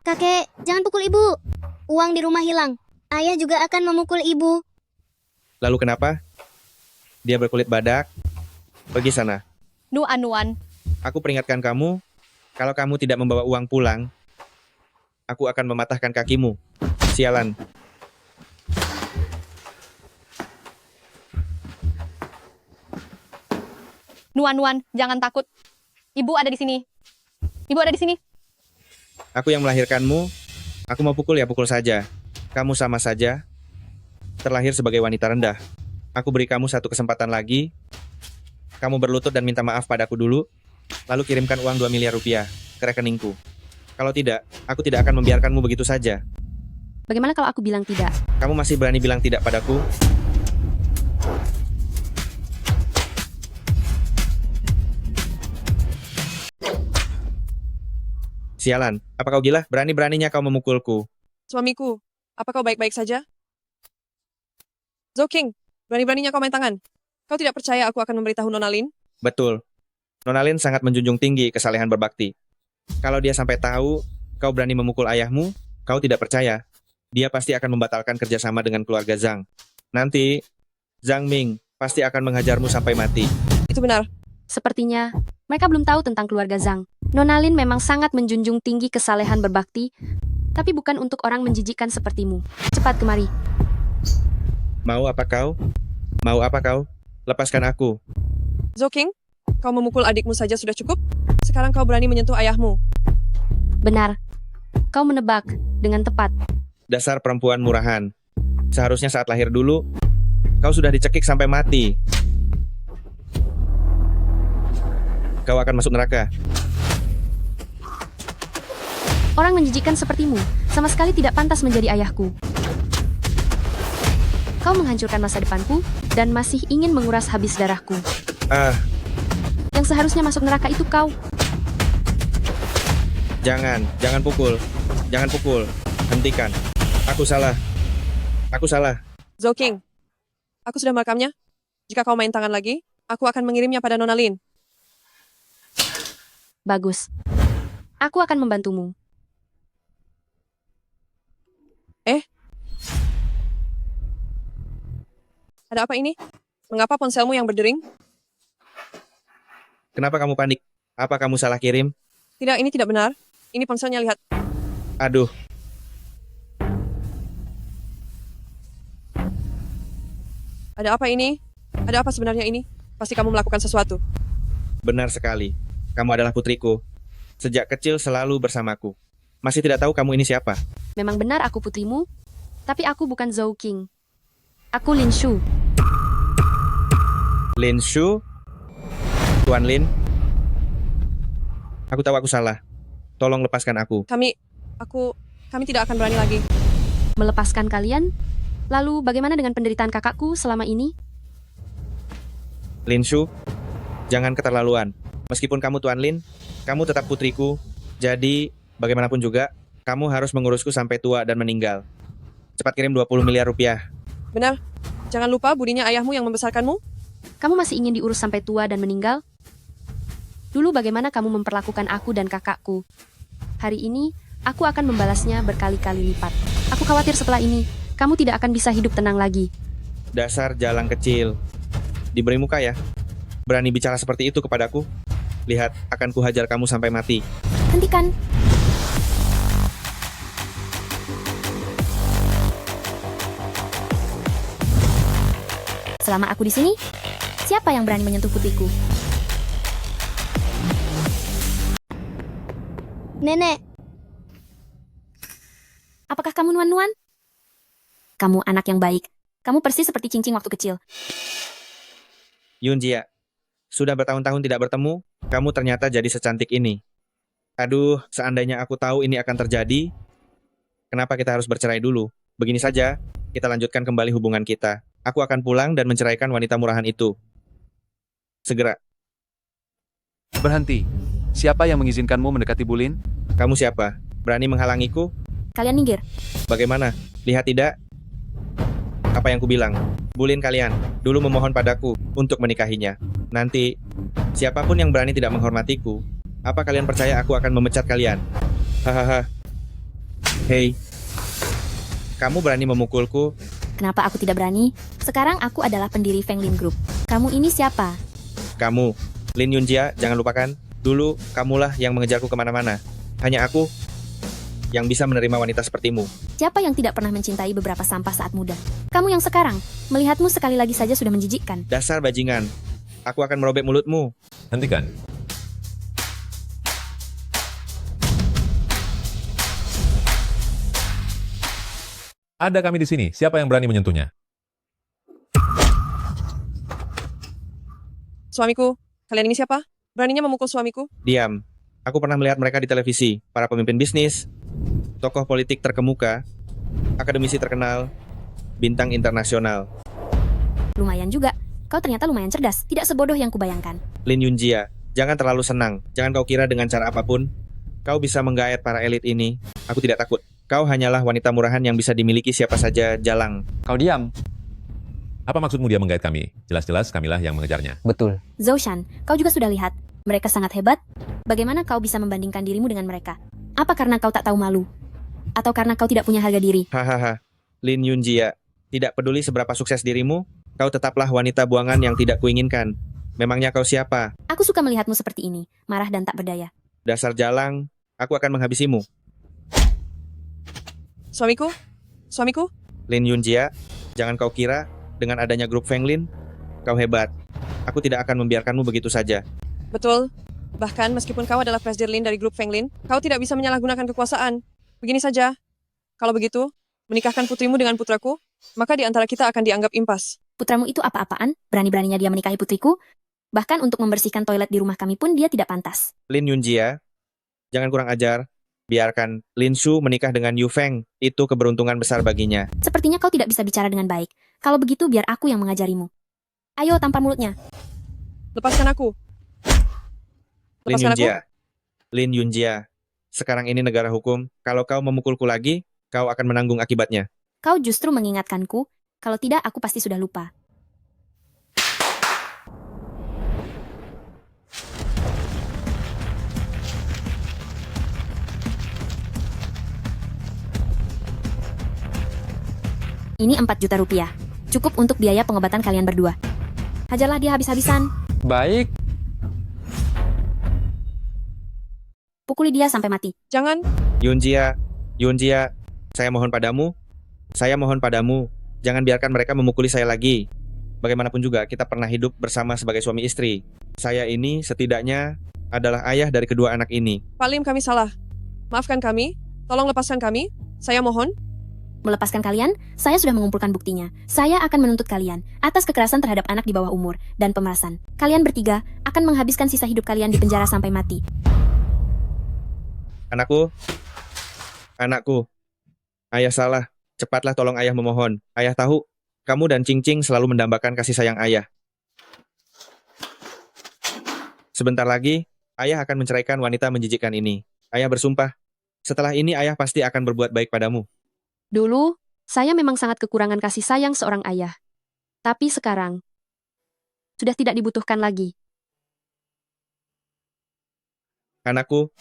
Kakek, jangan pukul ibu. Uang di rumah hilang. Ayah juga akan memukul ibu. Lalu kenapa? Dia berkulit badak. Pergi sana. Nuan-nuan. Aku peringatkan kamu, kalau kamu tidak membawa uang pulang, aku akan mematahkan kakimu. Sialan. Nuan-nuan, jangan takut. Ibu ada di sini. Ibu ada di sini. Aku yang melahirkanmu, aku mau pukul ya pukul saja. Kamu sama saja, terlahir sebagai wanita rendah. Aku beri kamu satu kesempatan lagi. Kamu berlutut dan minta maaf padaku dulu, lalu kirimkan uang 2 miliar rupiah ke rekeningku. Kalau tidak, aku tidak akan membiarkanmu begitu saja. Bagaimana kalau aku bilang tidak? Kamu masih berani bilang tidak padaku? Sialan, apa kau gila? Berani-beraninya kau memukulku. Suamiku, apa kau baik-baik saja? Zhou King, berani-beraninya kau main tangan. Kau tidak percaya aku akan memberitahu Nona Lin? Betul. Nona Lin sangat menjunjung tinggi kesalehan berbakti. Kalau dia sampai tahu kau berani memukul ayahmu, kau tidak percaya. Dia pasti akan membatalkan kerjasama dengan keluarga Zhang. Nanti, Zhang Ming pasti akan menghajarmu sampai mati. Itu benar. Sepertinya, mereka belum tahu tentang keluarga Zhang. Nona Lin memang sangat menjunjung tinggi kesalehan berbakti, tapi bukan untuk orang menjijikkan sepertimu. Cepat kemari. Mau apa kau? Mau apa kau? Lepaskan aku. Zhou King, kau memukul adikmu saja sudah cukup. Sekarang kau berani menyentuh ayahmu. Benar. Kau menebak dengan tepat. Dasar perempuan murahan. Seharusnya saat lahir dulu, kau sudah dicekik sampai mati. Kau akan masuk neraka. Orang menjijikkan sepertimu sama sekali tidak pantas menjadi ayahku. Kau menghancurkan masa depanku dan masih ingin menguras habis darahku. Yang seharusnya masuk neraka itu kau. Jangan pukul. Jangan pukul. Hentikan. Aku salah. Aku salah. Zhou King, aku sudah merekamnya. Jika kau main tangan lagi, aku akan mengirimnya pada Nona Lin. Bagus. Aku akan membantumu. Ada apa ini? Mengapa ponselmu yang berdering? Kenapa kamu panik? Apa kamu salah kirim? Tidak, ini tidak benar. Ini ponselnya, lihat. Aduh. Ada apa ini? Ada apa sebenarnya ini? Pasti kamu melakukan sesuatu. Benar sekali. Kamu adalah putriku. Sejak kecil selalu bersamaku. Masih tidak tahu kamu ini siapa? Memang benar aku putrimu, tapi aku bukan Zhou King. Aku Lin Shu. Lin Shu? Tuan Lin? Aku tahu aku salah. Tolong lepaskan aku. Kami tidak akan berani lagi. Melepaskan kalian? Lalu bagaimana dengan penderitaan kakakku selama ini? Lin Shu, jangan keterlaluan. Meskipun kamu Tuan Lin, kamu tetap putriku. Jadi, bagaimanapun juga, kamu harus mengurusku sampai tua dan meninggal. Cepat kirim 20 miliar rupiah. Benar. Jangan lupa budinya ayahmu yang membesarkanmu. Kamu masih ingin diurus sampai tua dan meninggal? Dulu bagaimana kamu memperlakukan aku dan kakakku? Hari ini, aku akan membalasnya berkali-kali lipat. Aku khawatir setelah ini, kamu tidak akan bisa hidup tenang lagi. Dasar jalang kecil. Diberi muka ya. Berani bicara seperti itu kepadaku? Lihat, akan kuhajar kamu sampai mati. Hentikan. Selama aku di sini, siapa yang berani menyentuh putriku? Nenek, Apakah kamu Nuan-Nuan? Kamu anak yang baik. Kamu persis seperti Cincing waktu kecil. Yunjia, sudah bertahun-tahun tidak bertemu, kamu ternyata jadi secantik ini. Aduh, seandainya aku tahu ini akan terjadi, kenapa kita harus bercerai dulu? Begini saja, kita lanjutkan kembali hubungan kita. Aku akan pulang dan menceraikan wanita murahan itu. Segera. Berhenti. Siapa yang mengizinkanmu mendekati Bulin? Kamu siapa? Berani menghalangiku? Kalian minggir. Bagaimana? Lihat tidak? Apa yang kubilang? Bulin kalian, dulu memohon padaku untuk menikahinya. Nanti, siapapun yang berani tidak menghormatiku, apa kalian percaya aku akan memecat kalian? Hahaha. Hei, kamu berani memukulku? Kenapa aku tidak berani? Sekarang aku adalah pendiri Fenglin Group. Kamu ini siapa? Kamu, Lin Yunjia, jangan lupakan. Dulu, kamulah yang mengejarku kemana-mana. Hanya aku yang bisa menerima wanita sepertimu. Siapa yang tidak pernah mencintai beberapa sampah saat muda? Kamu yang sekarang, melihatmu sekali lagi saja sudah menjijikkan. Dasar bajingan. Aku akan merobek mulutmu. Hentikan. Ada kami di sini. Siapa yang berani menyentuhnya? Suamiku, kalian ini siapa? Beraninya memukul suamiku? Diam. Aku pernah melihat mereka di televisi. Para pemimpin bisnis, tokoh politik terkemuka, akademisi terkenal, bintang internasional. Lumayan juga. Kau ternyata lumayan cerdas, tidak sebodoh yang kubayangkan. Lin Yunjia, jangan terlalu senang. Jangan kau kira dengan cara apapun, kau bisa menggaet para elit ini. Aku tidak takut. Kau hanyalah wanita murahan yang bisa dimiliki siapa saja, Jalang. Kau diam. Apa maksudmu dia menggait kami? Jelas-jelas kamilah yang mengejarnya. Betul. Zhoushan, kau juga sudah lihat. Mereka sangat hebat. Bagaimana kau bisa membandingkan dirimu dengan mereka? Apa karena kau tak tahu malu? Atau karena kau tidak punya harga diri? Hahaha. Lin Yunjia, tidak peduli seberapa sukses dirimu, kau tetaplah wanita buangan yang tidak kuinginkan. Memangnya kau siapa? Aku suka melihatmu seperti ini, marah dan tak berdaya. Dasar Jalang, aku akan menghabisimu. Suamiku? Suamiku? Lin Yunjia, jangan kau kira dengan adanya grup Fenglin, kau hebat. Aku tidak akan membiarkanmu begitu saja. Betul. Bahkan meskipun kau adalah Presdirlin dari grup Fenglin, kau tidak bisa menyalahgunakan kekuasaan. Begini saja. Kalau begitu, menikahkan putrimu dengan putraku, maka di antara kita akan dianggap impas. Putramu itu apa-apaan? Berani-beraninya dia menikahi putriku? Bahkan untuk membersihkan toilet di rumah kami pun dia tidak pantas. Lin Yunjia, jangan kurang ajar. Biarkan Lin Shu menikah dengan Yu Feng. Itu keberuntungan besar baginya. Sepertinya kau tidak bisa bicara dengan baik. Kalau begitu biar aku yang mengajarimu. Ayo, tampar mulutnya. Lepaskan aku. Lin Lepaskan aku. Yunjia. Lin Yunjia. Sekarang ini negara hukum. Kalau kau memukulku lagi, kau akan menanggung akibatnya. Kau justru mengingatkanku. Kalau tidak, aku pasti sudah lupa. Ini 4 juta rupiah. Cukup untuk biaya pengobatan kalian berdua. Hajarlah dia habis-habisan. Baik. Pukuli dia sampai mati. Jangan. Yunjia, Yunjia, saya mohon padamu. Saya mohon padamu. Jangan biarkan mereka memukuli saya lagi. Bagaimanapun juga, kita pernah hidup bersama sebagai suami istri. Saya ini setidaknya adalah ayah dari kedua anak ini. Pak Lim, kami salah. Maafkan kami. Tolong lepaskan kami. Saya mohon. Melepaskan kalian, saya sudah mengumpulkan buktinya. Saya akan menuntut kalian atas kekerasan terhadap anak di bawah umur dan pemerasan. Kalian bertiga akan menghabiskan sisa hidup kalian di penjara sampai mati. Anakku, anakku, ayah salah. Cepatlah tolong ayah memohon. Ayah tahu, kamu dan Cincing selalu mendambakan kasih sayang ayah. Sebentar lagi, ayah akan menceraikan wanita menjijikkan ini. Ayah bersumpah, setelah ini ayah pasti akan berbuat baik padamu. Dulu, saya memang sangat kekurangan kasih sayang seorang ayah. Tapi sekarang, sudah tidak dibutuhkan lagi. Anakku.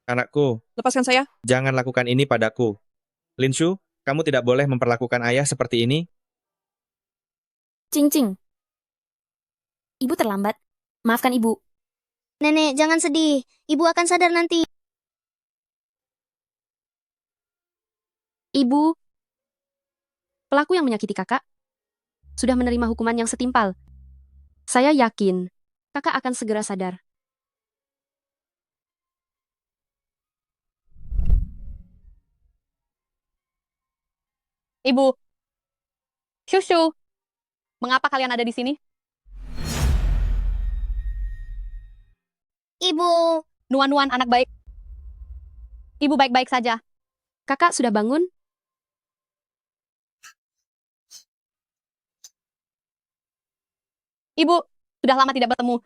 Anakku, Lepaskan saya. jangan lakukan ini padaku. Linshu, kamu tidak boleh memperlakukan ayah seperti ini. Cing Cing. Ibu terlambat. Maafkan ibu. Nenek, jangan sedih. Ibu akan sadar nanti. Ibu, pelaku yang menyakiti kakak sudah menerima hukuman yang setimpal. Saya yakin kakak akan segera sadar. Ibu. Shushu. Mengapa kalian ada di sini? Ibu. Nuan-nuan anak baik. Ibu baik-baik saja. Kakak sudah bangun? Ibu, sudah lama tidak bertemu.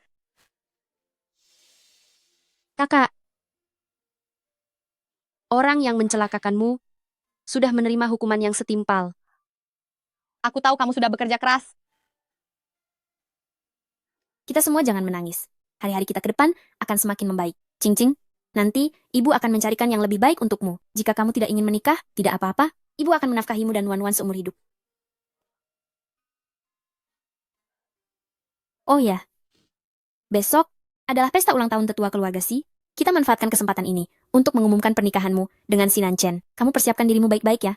Kakak, orang yang mencelakakanmu sudah menerima hukuman yang setimpal. Aku tahu kamu sudah bekerja keras. Kita semua jangan menangis. Hari-hari kita ke depan akan semakin membaik. Cing Cing, nanti ibu akan mencarikan yang lebih baik untukmu. Jika kamu tidak ingin menikah, tidak apa-apa. Ibu akan menafkahimu dan Wan-Wan seumur hidup. Oh ya, besok adalah pesta ulang tahun tetua keluarga Si. Kita manfaatkan kesempatan ini untuk mengumumkan pernikahanmu dengan Si Nancen. Kamu persiapkan dirimu baik-baik ya.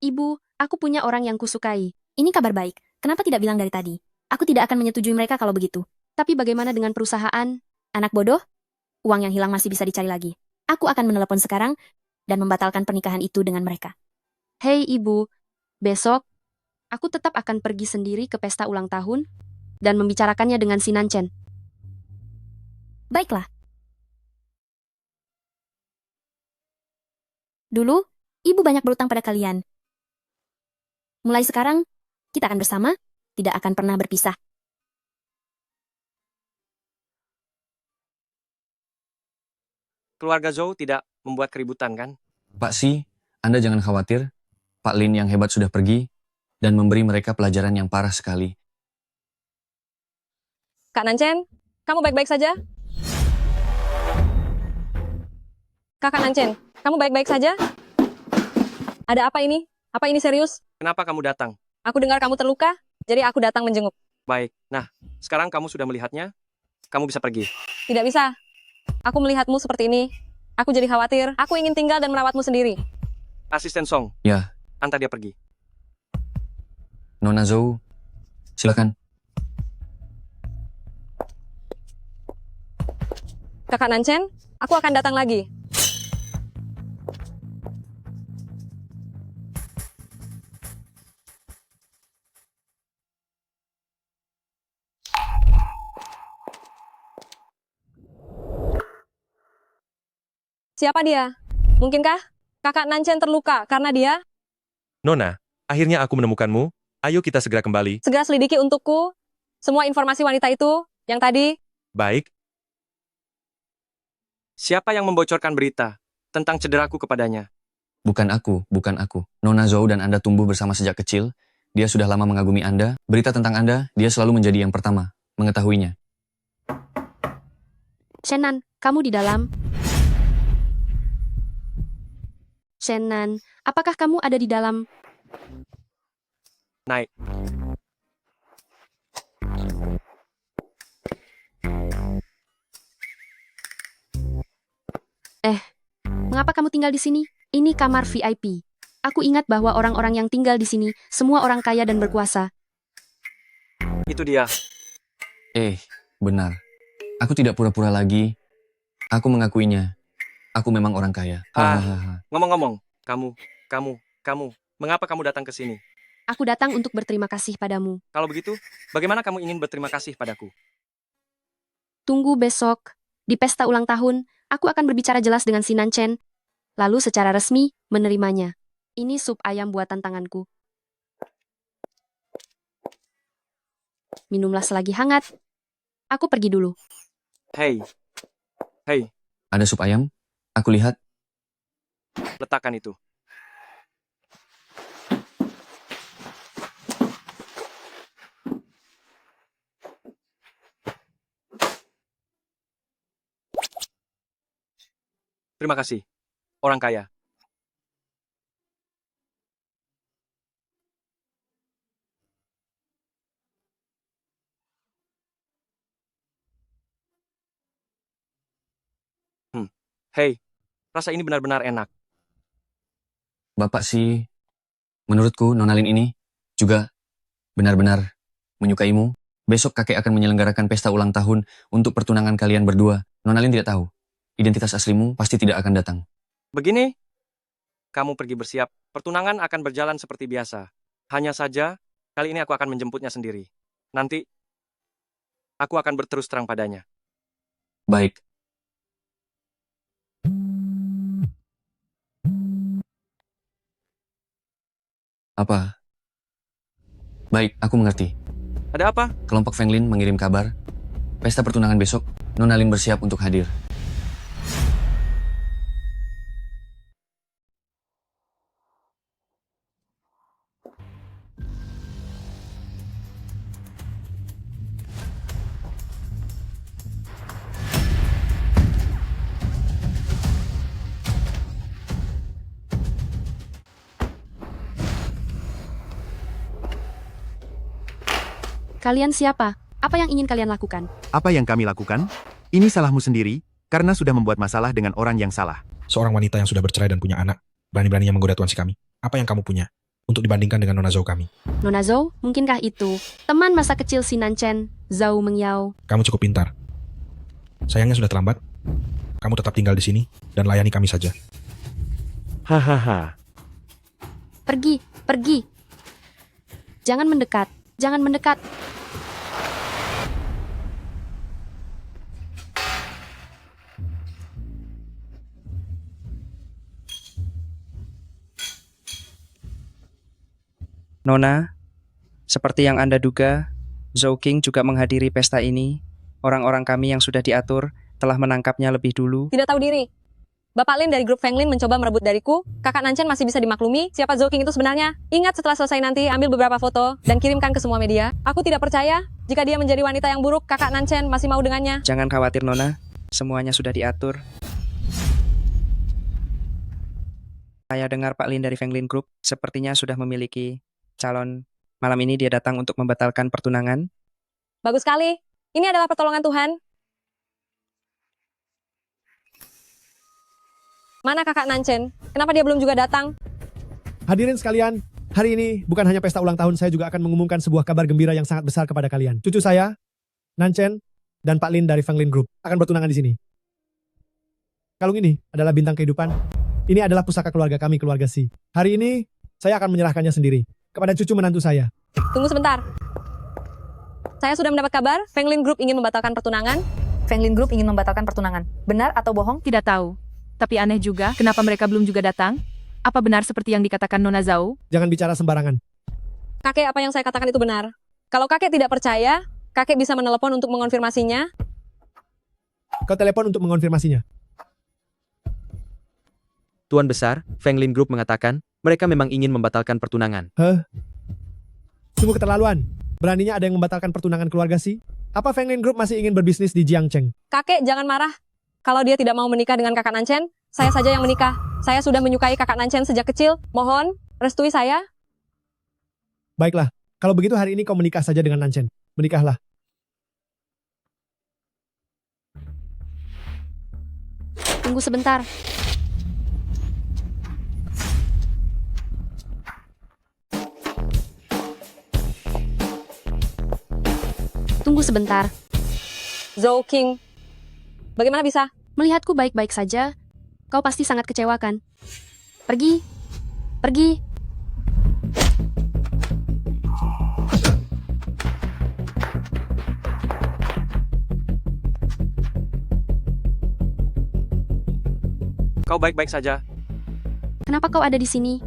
Ibu, aku punya orang yang kusukai. Ini kabar baik. Kenapa tidak bilang dari tadi? Aku tidak akan menyetujui mereka kalau begitu. Tapi bagaimana dengan perusahaan? Anak bodoh, uang yang hilang masih bisa dicari lagi. Aku akan menelepon sekarang dan membatalkan pernikahan itu dengan mereka. Hei ibu, besok aku tetap akan pergi sendiri ke pesta ulang tahun dan membicarakannya dengan Si Nancen. Baiklah. Dulu, ibu banyak berutang pada kalian. Mulai sekarang, kita akan bersama, tidak akan pernah berpisah. Keluarga Zhou tidak membuat keributan, kan? Pak Si, Anda jangan khawatir. Pak Lin yang hebat sudah pergi dan memberi mereka pelajaran yang parah sekali. Kak Nancen, kamu baik-baik saja? Kakak Nancen, kamu baik-baik saja? Ada apa ini? Apa ini serius? Kenapa kamu datang? Aku dengar kamu terluka, jadi aku datang menjenguk. Baik, nah, sekarang kamu sudah melihatnya, kamu bisa pergi. Tidak bisa. Aku melihatmu seperti ini. Aku jadi khawatir. Aku ingin tinggal dan merawatmu sendiri. Asisten Song, Ya, antar dia pergi. Nona Zhou, silakan. Kakak Nancen, aku akan datang lagi. Siapa dia? Mungkinkah Kakak Nancen terluka karena dia? Nona, akhirnya aku menemukanmu. Ayo kita segera kembali. Segera selidiki untukku semua informasi wanita itu yang tadi. Baik. Siapa yang membocorkan berita tentang cederaku kepadanya? Bukan aku, bukan aku. Nona Zhou dan Anda tumbuh bersama sejak kecil. Dia sudah lama mengagumi Anda. Berita tentang Anda, dia selalu menjadi yang pertama mengetahuinya. Shenan, kamu di dalam? Shenan, apakah kamu ada di dalam? Naik. Mengapa kamu tinggal di sini? Ini kamar VIP. Aku ingat bahwa orang-orang yang tinggal di sini semua orang kaya dan berkuasa. Itu dia. Benar. Aku tidak pura-pura lagi. Aku mengakuinya. Aku memang orang kaya. Ngomong-ngomong, kamu, mengapa kamu datang ke sini? Aku datang untuk berterima kasih padamu. Kalau begitu, bagaimana kamu ingin berterima kasih padaku? Tunggu besok. Di pesta ulang tahun, aku akan berbicara jelas dengan Si Nancen, lalu secara resmi menerimanya. Ini sup ayam buatan tanganku. Minumlah selagi hangat. Aku pergi dulu. Hei. Ada sup ayam? Aku lihat. Letakkan itu. Terima kasih. Orang kaya. Hei, rasa ini benar-benar enak. Bapak sih, menurutku Nonalin ini juga benar-benar menyukaimu. Besok kakek akan menyelenggarakan pesta ulang tahun untuk pertunangan kalian berdua. Nonalin tidak tahu. Identitas aslimu pasti tidak akan datang. Begini, kamu pergi bersiap. Pertunangan akan berjalan seperti biasa. Hanya saja, kali ini aku akan menjemputnya sendiri. Nanti, aku akan berterus terang padanya. Baik. Apa? Baik, aku mengerti. Ada apa? Kelompok Fenglin mengirim kabar. Pesta pertunangan besok, Nonalin bersiap untuk hadir. Kalian siapa? Apa yang ingin kalian lakukan? Apa yang kami lakukan? Ini salahmu sendiri, karena sudah membuat masalah dengan orang yang salah. Seorang wanita yang sudah bercerai dan punya anak, berani-beraninya menggoda tuan si kami. Apa yang kamu punya untuk dibandingkan dengan Nona Zhou kami? Nona Zhou, mungkinkah itu teman masa kecil si Nanchen, Zhou Mengyao? Kamu cukup pintar. Sayangnya sudah terlambat. Kamu tetap tinggal di sini dan layani kami saja. Hahaha. Pergi, pergi. Jangan mendekat, jangan mendekat. Nona, seperti yang Anda duga, Zhou King juga menghadiri pesta ini. Orang-orang kami yang sudah diatur telah menangkapnya lebih dulu. Tidak tahu diri. Bapak Lin dari grup Feng Lin mencoba merebut dariku. Kakak Nanchen masih bisa dimaklumi. Siapa Zhou King itu sebenarnya? Ingat setelah selesai nanti, ambil beberapa foto dan kirimkan ke semua media. Aku tidak percaya jika dia menjadi wanita yang buruk, kakak Nanchen masih mau dengannya. Jangan khawatir, Nona. Semuanya sudah diatur. Saya dengar Pak Lin dari Feng Lin Group sepertinya sudah memiliki calon. Malam ini dia datang untuk membatalkan pertunangan. Bagus sekali. Ini adalah pertolongan Tuhan. Mana kakak Nanchen? Kenapa dia belum juga datang? Hadirin sekalian, hari ini bukan hanya pesta ulang tahun, saya juga akan mengumumkan sebuah kabar gembira yang sangat besar kepada kalian. Cucu saya, Nanchen, dan Pak Lin dari Feng Lin Group akan bertunangan di sini. Kalung ini adalah bintang kehidupan. Ini adalah pusaka keluarga kami, keluarga Si. Hari ini, saya akan menyerahkannya sendiri kepada cucu menantu saya. Tunggu sebentar. Saya sudah mendapat kabar, Feng Lin Group ingin membatalkan pertunangan. Feng Lin Group ingin membatalkan pertunangan. Benar atau bohong? Tidak tahu. Tapi aneh juga, kenapa mereka belum juga datang? Apa benar seperti yang dikatakan Nona Zhou? Jangan bicara sembarangan. Kakek, apa yang saya katakan itu benar. Kalau kakek tidak percaya, kakek bisa menelepon untuk mengonfirmasinya. Kau telepon untuk mengonfirmasinya. Tuan Besar, Feng Lin Group mengatakan, mereka memang ingin membatalkan pertunangan. Sungguh keterlaluan. Beraninya ada yang membatalkan pertunangan keluarga Si? Apa Feng Lin Group masih ingin berbisnis di Jiangcheng? Kakek, jangan marah. Kalau dia tidak mau menikah dengan kakak Nanchen, saya saja yang menikah. Saya sudah menyukai kakak Nanchen sejak kecil. Mohon, restui saya. Baiklah, kalau begitu hari ini kau menikah saja dengan Nanchen. Menikahlah. Tunggu sebentar. Tunggu sebentar. Zhou King, bagaimana bisa? Melihatku baik-baik saja, kau pasti sangat kecewa kan? Pergi. Pergi. Kau baik-baik saja. Kenapa kau ada di sini?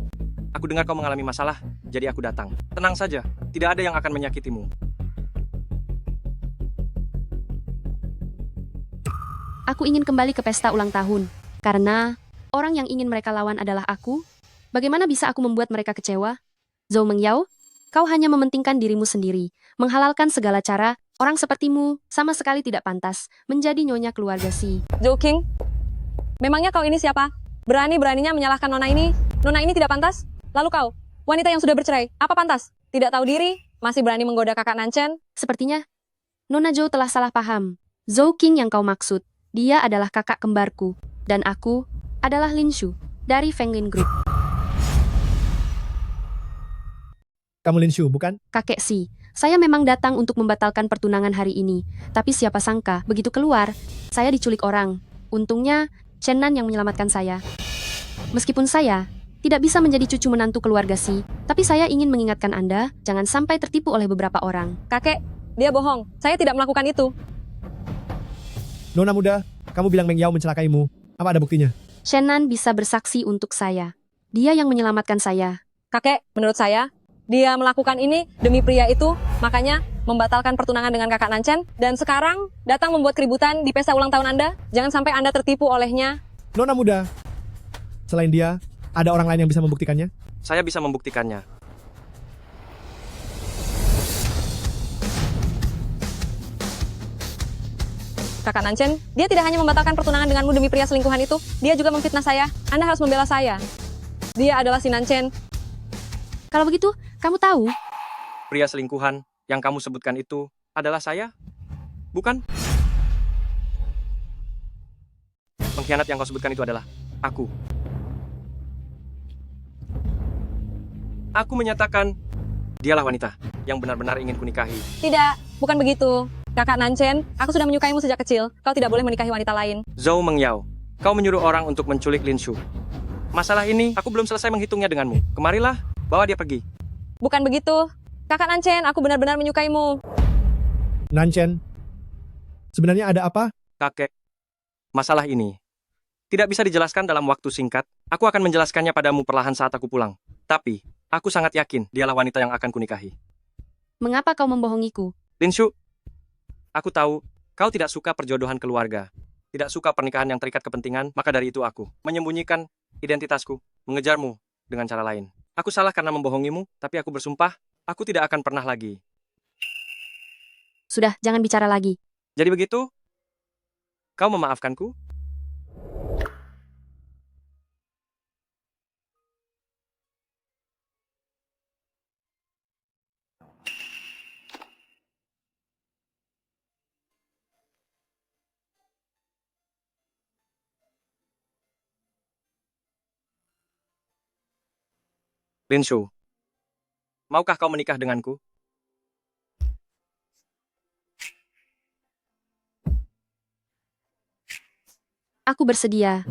Aku dengar kau mengalami masalah, jadi aku datang. Tenang saja, tidak ada yang akan menyakitimu. Aku ingin kembali ke pesta ulang tahun. Karena orang yang ingin mereka lawan adalah aku. Bagaimana bisa aku membuat mereka kecewa? Zhou Mengyao, kau hanya mementingkan dirimu sendiri. Menghalalkan segala cara, orang sepertimu sama sekali tidak pantas menjadi nyonya keluarga Si. Zhou King, Memangnya kau ini siapa? Berani-beraninya menyalahkan Nona ini? Nona ini tidak pantas? Lalu kau, wanita yang sudah bercerai, apa pantas? Tidak tahu diri, masih berani menggoda kakak Nancen? Sepertinya Nona Zhou telah salah paham. Zhou King yang kau maksud, dia adalah kakak kembarku. Dan aku adalah Lin Shu dari Fenglin Group. Kamu Lin Shu, bukan? Kakek Si, saya memang datang untuk membatalkan pertunangan hari ini. Tapi siapa sangka, begitu keluar, saya diculik orang. Untungnya, Chen Nan yang menyelamatkan saya. Meskipun saya tidak bisa menjadi cucu menantu keluarga Si, tapi saya ingin mengingatkan Anda, jangan sampai tertipu oleh beberapa orang. Kakek, dia bohong. Saya tidak melakukan itu. Nona muda, kamu bilang Meng Yao mencelakaimu. Apa ada buktinya? Chen Nan bisa bersaksi untuk saya. Dia yang menyelamatkan saya. Kakek, menurut saya, dia melakukan ini demi pria itu, makanya membatalkan pertunangan dengan kakak Nancen, dan sekarang datang membuat keributan di pesta ulang tahun Anda. Jangan sampai Anda tertipu olehnya. Nona muda, selain dia, ada orang lain yang bisa membuktikannya? Saya bisa membuktikannya. Kakak Nancen, dia tidak hanya membatalkan pertunangan denganmu demi pria selingkuhan itu, dia juga memfitnah saya. Anda harus membela saya. Dia adalah si Nancen. Kalau begitu, kamu tahu? Pria selingkuhan yang kamu sebutkan itu adalah saya? Bukan? Pengkhianat yang kau sebutkan itu adalah aku. Aku menyatakan, dialah wanita yang benar-benar ingin kunikahi. Tidak, bukan begitu. Kakak Nancen, aku sudah menyukaimu sejak kecil. Kau tidak boleh menikahi wanita lain. Zhou Mengyao, kau menyuruh orang untuk menculik Lin Shu. Masalah ini, aku belum selesai menghitungnya denganmu. Kemarilah, bawa dia pergi. Bukan begitu. Kakak Nancen, aku benar-benar menyukaimu. Nancen, sebenarnya ada apa? Kakek, masalah ini tidak bisa dijelaskan dalam waktu singkat. Aku akan menjelaskannya padamu perlahan saat aku pulang. Tapi, aku sangat yakin dialah wanita yang akan kunikahi. Mengapa kau membohongiku? Lin Shu, aku tahu kau tidak suka perjodohan keluarga. Tidak suka pernikahan yang terikat kepentingan, maka dari itu aku menyembunyikan identitasku, mengejarmu dengan cara lain. Aku salah karena membohongimu, tapi aku bersumpah, aku tidak akan pernah lagi. Sudah, jangan bicara lagi. Jadi begitu? Kau memaafkanku? Lin Shu, maukah kau menikah denganku? Aku bersedia.